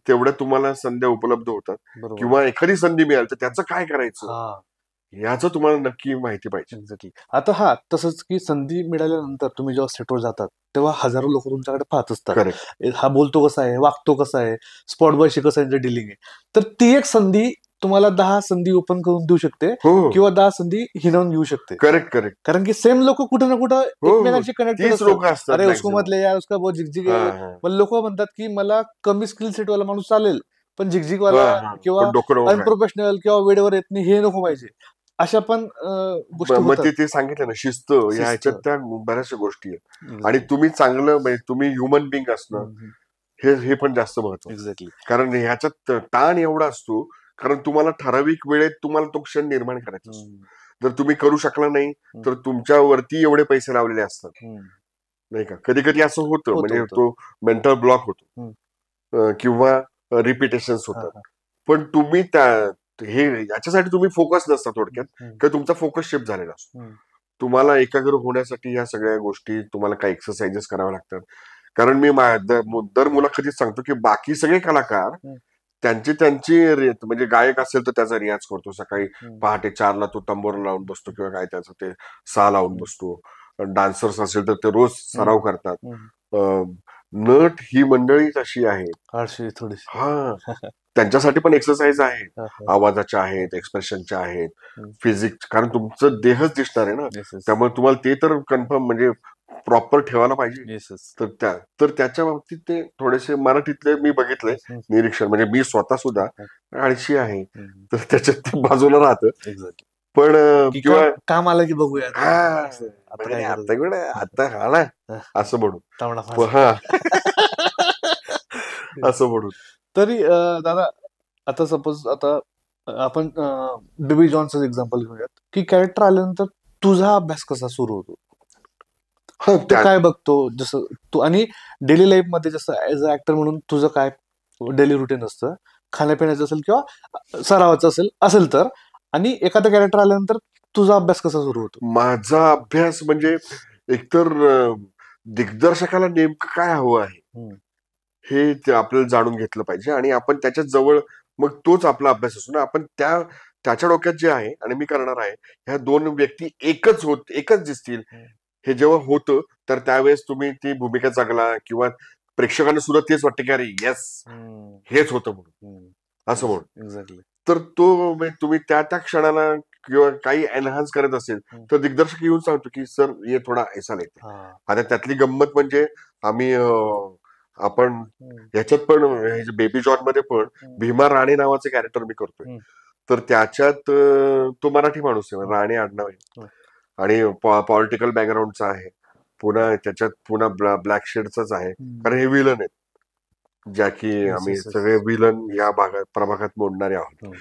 तेवढ्या तुम्हाला संध्या उपलब्ध होतात. किंवा एखादी संधी मिळाल तर त्याचं काय करायचं याचं तुम्हाला नक्की माहिती पाहिजे. आता तसंच की संधी मिळाल्यानंतर तुम्ही जेव्हा सेटवर जातात तेव्हा हजारो लोक तुमच्याकडे पाहत असतात. हा बोलतो कसा आहे, वागतो कसा आहे, स्पॉट बॉयशी कसं आहे डीलिंग आहे. तर ती एक संधी तुम्हाला 10 संधी ओपन करून देऊ शकते किंवा 10 संधी हिनवून घेऊ शकते. करेक्ट. कारण की सेम लोक कुठं ना कुठं एकमेकांशी कनेक्टेड असतात. अरे उसको मत ले यार, उसका बहुत झिकझिक आहे. पण लोक म्हणतात की मला कमी स्किल सेटवाला माणूस चालेल पण झिकझिकवाला किंवा अनप्रोफेशनल किंवा वेळेवर येत नाही हे नको पाहिजे. अशा पण गोष्टी मग ते सांगितलं ना शिस्त ह्याच्यात त्या बऱ्याचशा गोष्टी आहेत. आणि तुम्ही चांगलं म्हणजे तुम्ही ह्युमन बिंग असणं हे पण जास्त महत्वाचं. कारण ह्याच्यात ताण एवढा असतो कारण तुम्हाला ठराविक वेळेत तुम्हाला तो क्षण निर्माण करायचा असतो. जर तुम्ही करू शकला नाही तर तुमच्यावरती एवढे पैसे लावलेले असतात नाही का. कधी कधी असं होतं म्हणजे तो मेंटल ब्लॉक होतो किंवा रिपिटेशन्स होतात. पण तुम्ही हे याच्यासाठी तुम्ही फोकस नसता थोडक्यात किंवा तुमचा फोकस शिफ्ट झालेला असतो. तुम्हाला एकाग्र होण्यासाठी या सगळ्या गोष्टी तुम्हाला काही एक्सरसाइजेस कराव्या लागतात. कारण मी दर मुलाखतीत सांगतो की बाकी सगळे कलाकार त्यांची म्हणजे गायक असेल तर त्याचा रियाज करतो. सकाळी पहाटे 4ला तो तंबोरा लावून बसतो किंवा काय त्याचं ते सा लावून बसतो. डान्सर्स असेल तर ते रोज सराव करतात. नट ही मंडळीच अशी आहे त्यांच्यासाठी पण एक्सरसाइज आहेत. आवाजाच्या आहेत, एक्सप्रेशनच्या आहेत, फिजिक्स. कारण तुमचं देहच दिसणार आहे ना. त्यामुळे तुम्हाला ते तर कन्फर्म म्हणजे प्रॉपर ठेवायला पाहिजे. तर त्याच्या बाबतीत ते थोडेसे मराठीतले मी बघितले निरीक्षण म्हणजे मी स्वतः सुद्धा आळशी आहे तर त्याच्यात ते बाजूला राहतं. पण किंवा काम आलं की बघूया आता हा ना असं म्हणून असं म्हणून. तरी दादा आता सपोज आता आपण बेबी जॉनचं एक्झाम्पल घेऊयात की कॅरेक्टर आल्यानंतर तुझा अभ्यास कसा सुरू होतो. तू काय बघतो जसं तू आणि डेली लाईफ मध्ये जसं ऍज अ ऍक्टर म्हणून तुझं काय डेली रुटीन असतं खाण्यापिण्याचं असेल किंवा सरावाचं असेल तर आणि एखादा कॅरेक्टर आल्यानंतर तुझा अभ्यास कसा सुरू होतो. माझा अभ्यास म्हणजे एकतर दिग्दर्शकाला नेमकं काय हवं आहे हे आपल्याला जाणून घेतलं पाहिजे आणि आपण त्याच्या जवळ मग तोच आपला अभ्यास असतो ना. आपण त्याच्या डोक्यात जे आहे आणि मी करणार आहे ह्या दोन व्यक्ती एकच दिसतील हे जेव्हा होतं तर त्यावेळेस तुम्ही ती भूमिका जगला किंवा प्रेक्षकांना सुद्धा तेच वाटतं की अरे येस हेच होतं म्हणून असं म्हणून. तर तो तुम्ही त्या क्षणाला किंवा काही एनहान्स करत असेल तर दिग्दर्शक येऊन सांगतो की सर ये थोडा ऐसा लेते. आता त्यातली गंमत म्हणजे आम्ही आपण ह्याच्यात पण बेबी जॉन मध्ये पण भीमा राणे नावाचं कॅरेक्टर मी करतोय. तर त्याच्यात तो मराठी माणूस आहे, राणे आडनाव आहे आणि पॉलिटिकल बॅकग्राऊंडचा आहे, पुन्हा त्याच्यात पुन्हा ब्लॅक शेडचाच आहे, कारण हे विलन आहेत ज्या की आम्ही सगळे विलन या प्रभागात मोडणारे आहोत.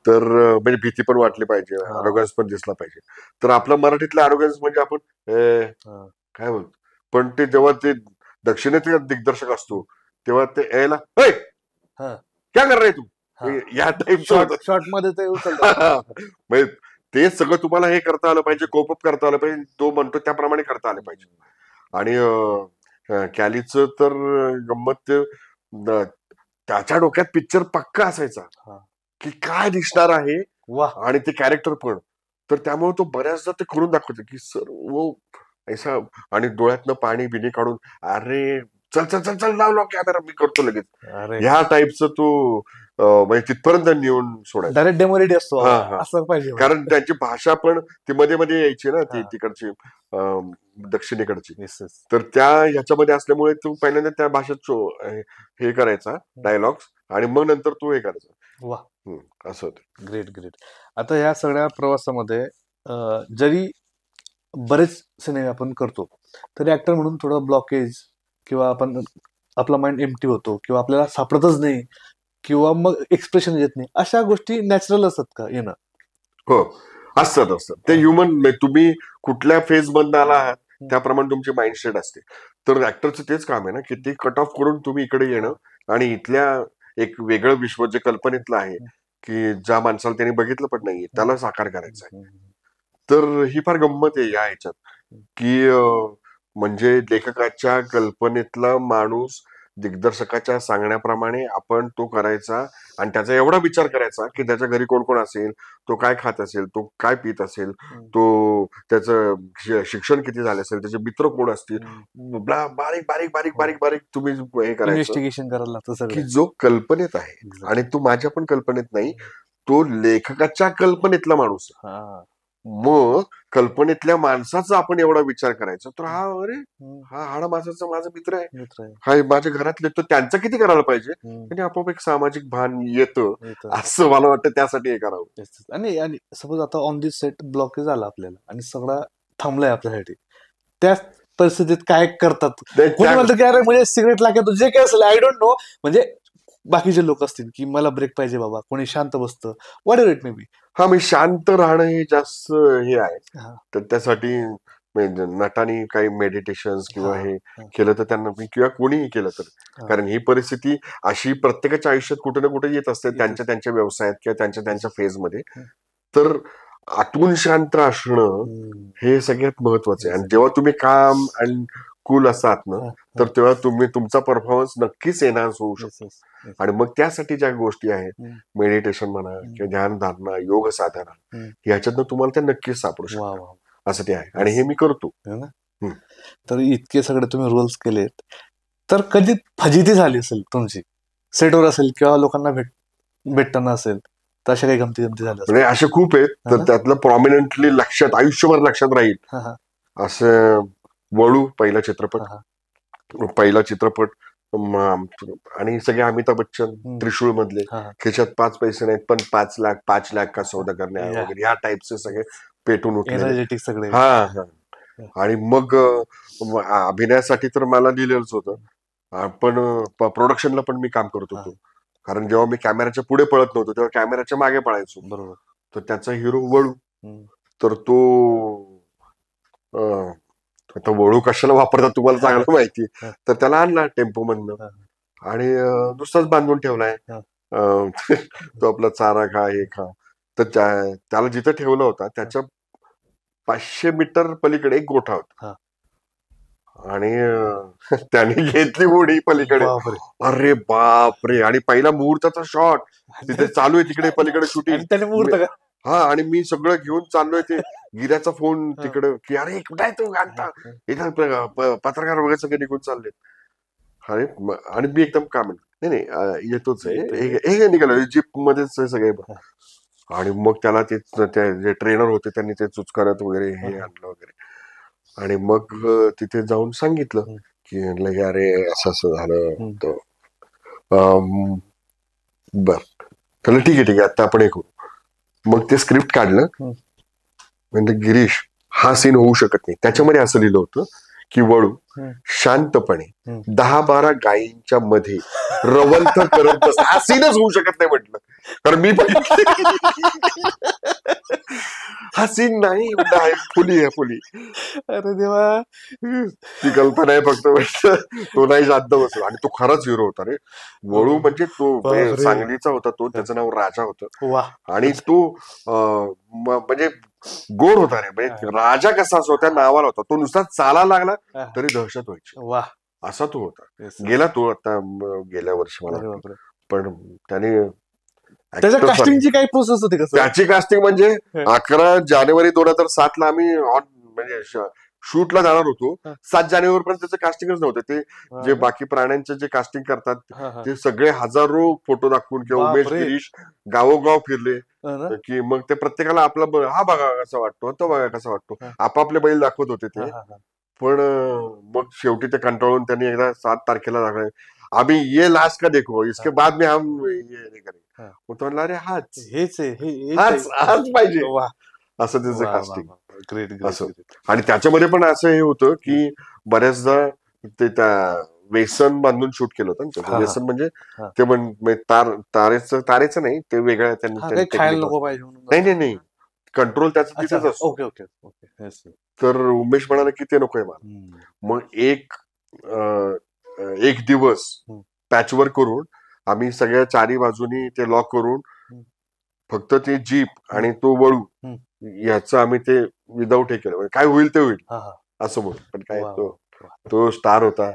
तर म्हणजे भीती पण वाटली पाहिजे, आरोग्यन्स पण दिसला पाहिजे. तर आपला मराठीतला आरोग्यन्स म्हणजे आपण काय बोलतो, पण ते जेव्हा ते दक्षिणेतील दिग्दर्शक असतो तेव्हा ते यायला क्या कर रहे तू या टाईप शॉर्ट मध्ये ते म्हणजे ते सगळं तुम्हाला हे करता आलं पाहिजे, कोपअप करता आलं पाहिजे, तो म्हणतो त्याप्रमाणे करता आलं पाहिजे. आणि कॅलीचं तर गंमत त्याच्या डोक्यात पिक्चर पक्का असायचा की काय दिसणार आहे आणि ते कॅरेक्टर पण. तर त्यामुळे तो बऱ्याचदा ते करून दाखवतो की सर वो ऐसा, आणि डोळ्यातनं पाणी बिणी काढून अरे चल चल चल चल लाव कॅमेरा मी करतो लगेच, ह्या टाईपचं तो म्हणजे तिथपर्यंत नेऊन सोडायचा. डायरेक्ट डेमोरेडी असतो असं पाहिजे, कारण त्यांची भाषा पण ती मध्ये मध्ये यायची ना, ती तिकडची दक्षिणेकडची. तर त्या ह्याच्यामध्ये असल्यामुळे तू पहिल्यांदा त्या भाषेत हे करायचा डायलॉग्स आणि मग नंतर तू हे करायचा. असं होतं. Great great. आता ह्या सगळ्या प्रवासामध्ये जरी बरेच सिनेमे आपण करतो तरी ऍक्टर म्हणून थोडं ब्लॉकेज किंवा आपण आपला माइंड एम्प्टी होतो किंवा आपल्याला सापडतच नाही किंवा मग एक्सप्रेशन येत नाही, अशा गोष्टी नॅचरल असतात का येणं? हो, असतात. ते ह्युमन, तुम्ही कुठल्या फेज मधनं आला आहात त्याप्रमाणे तुमची माइंडसेट असते. तर ऍक्टरचं तेच काम आहे ना की ते कट ऑफ करून तुम्ही इकडे येणं आणि इथल्या एक वेगळं विश्व जे कल्पनेतलं आहे की ज्या माणसाला त्यांनी बघितलं पण नाहीये त्याला साकार करायचं आहे. तर ही फार गंमत आहे या ह्याच्यात की म्हणजे लेखकाच्या कल्पनेतला माणूस दिग्दर्शकाच्या सांगण्याप्रमाणे आपण तो करायचा आणि त्याचा एवढा विचार करायचा की त्याच्या घरी कोण कोण असेल, तो काय खात असेल, तो काय पित असेल, तो त्याचं शिक्षण किती झाले असेल, त्याचे मित्र कोण असतील, बारीक बारीक बारीक बारीक बारीक तुम्ही हे करायचं, इन्व्हेस्टिगेशन करायला लागतं की जो कल्पनेत आहे आणि तो माझ्या पण कल्पनेत नाही, तो लेखकाच्या कल्पनेतला माणूस. मग कल्पनेतल्या माणसाचा आपण एवढा विचार करायचा तर हा हाडा माणसाचा माझा मित्र आहे, हा माझ्या घरातले, तर त्यांचं किती करायला पाहिजे, आणि आपोआप एक सामाजिक भान येतं असं मला वाटतं. त्यासाठी हे करावं. आणि सपोज आता ऑन दिस सेट ब्लॉकेज आला आपल्याला आणि सगळं थांबलंय आपल्यासाठी, त्या परिस्थितीत काय करतात? कोणी म्हणतं की अरे म्हणजे सिगरेट लागत जे काय असेल, आय डोंट नो, म्हणजे बाकीचे लोक असतील की मला ब्रेक पाहिजे बाबा, कोणी शांत बसतं, what ever it may be. हा, मी शांत राहणं हे जास्त हे आहे. तर त्यासाठी नटाने काही मेडिटेशन किंवा हे केलं तर त्यांना, किंवा कोणीही केलं तर, कारण ही परिस्थिती अशी प्रत्येकाच्या आयुष्यात कुठे ना कुठे येत असते, त्यांच्या त्यांच्या व्यवसायात किंवा त्यांच्या त्यांच्या फेज मध्ये. तर आतून शांत असणं हे सगळ्यात महत्वाचं आहे. आणि जेव्हा तुम्ही काम आणि कूल असात ना, तर तेव्हा तुमचा परफॉर्मन्स नक्कीच एनहान्स होऊ शकतो. आणि मग त्यासाठी ज्या गोष्टी आहेत, मेडिटेशन म्हणा किंवा ध्यान धारणा, योग साधना, ह्याच्यातनं तुम्हाला त्या नक्कीच सापडू शकतात. असं ते आहे आणि हे मी करतो. तर इतके सगळे तुम्ही रोल्स केलेत, तर कधी फजिती झाली असेल तुमची सेटवर असेल किंवा लोकांना भेटताना असेल, तर अशा काही गमती झाल्या म्हणजे असे खूप आहेत. तर त्यातलं प्रॉमिनंटली लक्षात, आयुष्यभर लक्षात राहील असं वळू पहिला चित्रपट आणि सगळे अमिताभ बच्चन त्रिशूळ मधले, खिशात 5 पैसे नाहीत पण 5 लाख का सौदा करणे वगैरे, ह्या टाईपचे सगळे पेटून उठले सगळे. आणि मग अभिनयासाठी तर मला लिहिलेलंच होतं, पण प्रोडक्शनला पण मी काम करत होतो. कारण जेव्हा मी कॅमेऱ्याच्या पुढे पळत नव्हतो तेव्हा कॅमेऱ्याच्या मागे पळायचो. बरोबर. तर त्याचा हिरो वळू, तर तो आता वळू कशाला वापरतात तुम्हाला चांगलं माहिती. तर त्याला आणला टेम्पो मधनं आणि नुसताच बांधून ठेवलाय. तो आपला चारा खा हे खा. तर त्याला जिथं ठेवला होता त्याच्या 500 मीटर पलीकडे एक गोठा होता आणि त्याने घेतली उडी पलीकडे. अरे बाप रे, आणि पहिला मुहूर्ताचा शॉट तिथे चालू आहे, तिकडे पलीकडे शूटिंग. आणि मी सगळं घेऊन चाललोय, ते गिऱ्याचा फोन तिकडे की अरे कुठे तू घालता, इथं पत्रकार वगैरे सगळे निघून चालले. अरे आणि मी एकदम काम नाही येतोच आहे, हे निघालं जीप मध्येच सगळे. आणि मग त्याला ते जे ट्रेनर होते त्यांनी ते चुचकारत वगैरे हे आणलं वगैरे. आणि मग तिथे जाऊन सांगितलं की लगे अरे असं असं झालं तर बर त्याला ठीक आहे आता आपण हे करू. मग ते स्क्रिप्ट काढलं म्हणजे गिरीश हा सीन होऊ शकत नाही. त्याच्यामध्ये असं लिहिलं होतं की वळू शांतपणे 10-12 गायींच्या मध्ये रवंथ करत बस. हा सीनच होऊ शकत नाही म्हटलं. कारण मी हा सीन नाही फुली आहे फुली. अरे देवा, ती कल्पना आहे फक्त. तो नाही शांत बसलो आणि तो खराच हिरो होता रे. वळू म्हणजे तो सांगलीचा होता तो. त्याचं नाव राजा होतं. आणि तो म्हणजे गोड होता रे. म्हणजे राजा कसा असतो त्या नावाला होता. तो नुसता चालायला लागला तरी दहशत व्हायची. असा तो होता. गेला तो आता गेल्या वर्षी मला वाटतं. पण त्याने त्याच्या कास्टिंगची काही प्रोसेस होती का? त्याची कास्टिंग म्हणजे 11 जानेवारी 2007 ला आम्ही म्हणजे शूटला जाणार होतो. 7 जानेवारी पर्यंत त्याचं कास्टिंगच नव्हतं. ते जे बाकी प्राण्यांचे जे कास्टिंग करतात ते सगळे हजारो फोटो दाखवून किंवा उमेश गिरीश गावोगाव फिरले की मग ते प्रत्येकाला आपला हा बघा कसा वाटतो तो बघा कसा वाटतो आपापले बैल दाखवत होते ते. पण मग शेवटी ते कंटाळून त्यांनी एकदा 7 तारखेला दाखवले अभी ये लास्ट का देखो इसके बाद में हम ये नहीं करेंगे. मग तो म्हणला अरे हाच पाहिजे असं त्याचं कास्टिंग असं. आणि त्याच्यामध्ये पण असं हे होतं की बऱ्याचदा ते त्या वेसन बांधून शूट केलं होतं. वेसन म्हणजे ते पण तारेचं नाही ते वेगळं त्यांनी नाही कंट्रोल त्याचं तिथेच असतो. तर उमेश म्हणाला की ते नकोय मला. मग एक दिवस पॅचवर्क करून आम्ही सगळ्या 4ही बाजूनी ते लॉक करून फक्त ते जीप आणि तो वळू याचं आम्ही ते विदाऊट हे केलं. काय होईल ते होईल असं बोल. पण काय तो स्टार होता.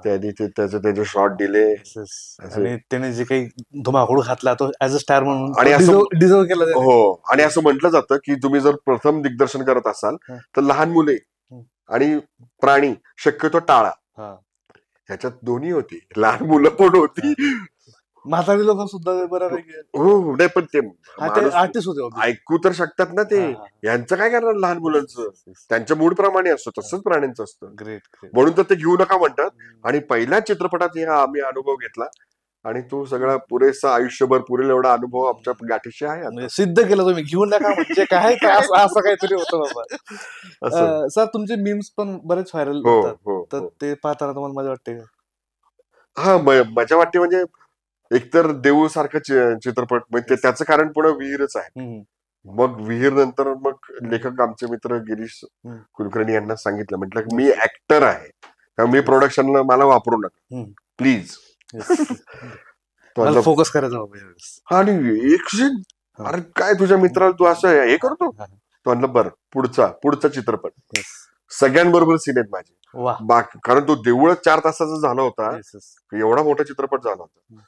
त्यांनी त्याचे शॉट दिले आणि त्याने जे काही धुमाकूळ घातला तो ऍज अ स्टार म्हणून आणि डिझर्व केला. हो. आणि असं म्हटलं जातं की तुम्ही जर प्रथम दिग्दर्शन करत असाल तर लहान मुले आणि प्राणी शक्यतो टाळा. ह्याच्यात दोन्ही होती. लहान मुलं पण होती म्हातारी लोक सुद्धा बऱ्यापैकी. हो नाही पण ते आर्टिस्ट होते ऐकू तर शकतात ना ते. यांचं काय करणार लहान मुलांचं. त्यांच्या मूड प्रमाणे असतो तसंच प्राण्यांचं असतं. म्हणून तर ते घेऊ नका म्हणतात. आणि पहिल्या चित्रपटात आम्ही अनुभव घेतला आणि तो सगळा पुरेसा आयुष्यभर पुरेल एवढा अनुभव आमच्या गाठीशी आहे. सिद्ध केलं तुम्ही. घेऊ नका म्हणजे काय असं काहीतरी होतं बाबा. सर तुमचे मीम्स पण बरेच व्हायरल होतात तर ते पाहताना तुम्हाला मजा वाटते का? हा मजा वाटते म्हणजे एकतर देऊळ सारखा चित्रपट म्हणजे त्याचं कारण पुढे विहीरच आहे. मग विहीर नंतर मग लेखक आमचे मित्र गिरीश कुलकर्णी यांना सांगितलं म्हटलं मी ऍक्टर आहे मी प्रोडक्शनला मला वापरू नका प्लीज. फोकस करायचा. आणि अरे काय तुझ्या मित्राला तू असं हे करतो. तो म्हणलं बरं पुढचा चित्रपट सगळ्यांबरोबर सीन आहेत माझे बाकी. कारण तो देऊळ 4 तासाचा झाला होता. एवढा मोठा चित्रपट झाला होता.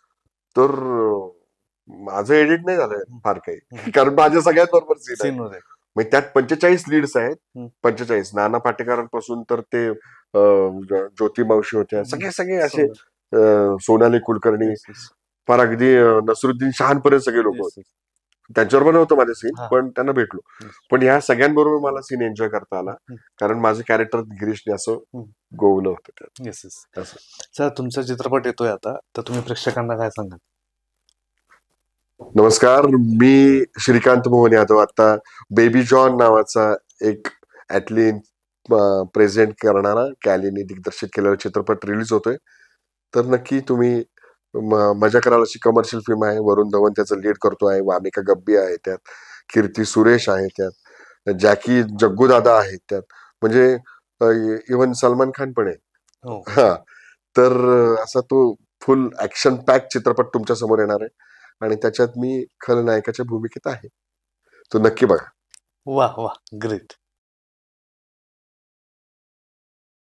तर माझं एडिट नाही झालं फार काही कारण माझ्या सगळ्यात बरोबर सीन आहे. मग त्यात 45 लीड्स आहेत. 45 नाना पाटेकरांपासून तर ते ज्योती मावशी होत्या सगळे असे सोनाली कुलकर्णी फार अगदी नसरुद्दीन शहापर्यंत सगळे लोक होते. त्यांच्यावर पण नव्हतं माझं सीन पण त्यांना भेटलो. पण ह्या सगळ्यांबरोबर मला सीन एन्जॉय करता आला कारण माझं कॅरेक्टर गिरीशने असं गोवलं होतं. सर तुमचा चित्रपट येतोय आता तर तुम्ही प्रेक्षकांना काय सांगाल? नमस्कार मी श्रीकांत मोहन यादव. आता बेबी जॉन नावाचा एक ऍटलीन प्रेझेंट करणारा कॅलीने दिग्दर्शित केलेला चित्रपट रिलीज होतोय. तर नक्की तुम्ही मजा कराल अशी कमर्शियल फिल्म आहे. वरुण धवन त्याचं लीड करतो आहे. वामिका गब्बी आहे त्यात. कीर्ती सुरेश आहे त्यात. जॅकी जग्गू दादा आहेत त्यात. म्हणजे इव्हन सलमान खान पण आहे. हा तर असा तो फुल ऍक्शन पॅक चित्रपट तुमच्या समोर येणार आहे आणि त्याच्यात मी खलनायकाच्या भूमिकेत आहे. तो नक्की बघा. वा वा ग्रेट.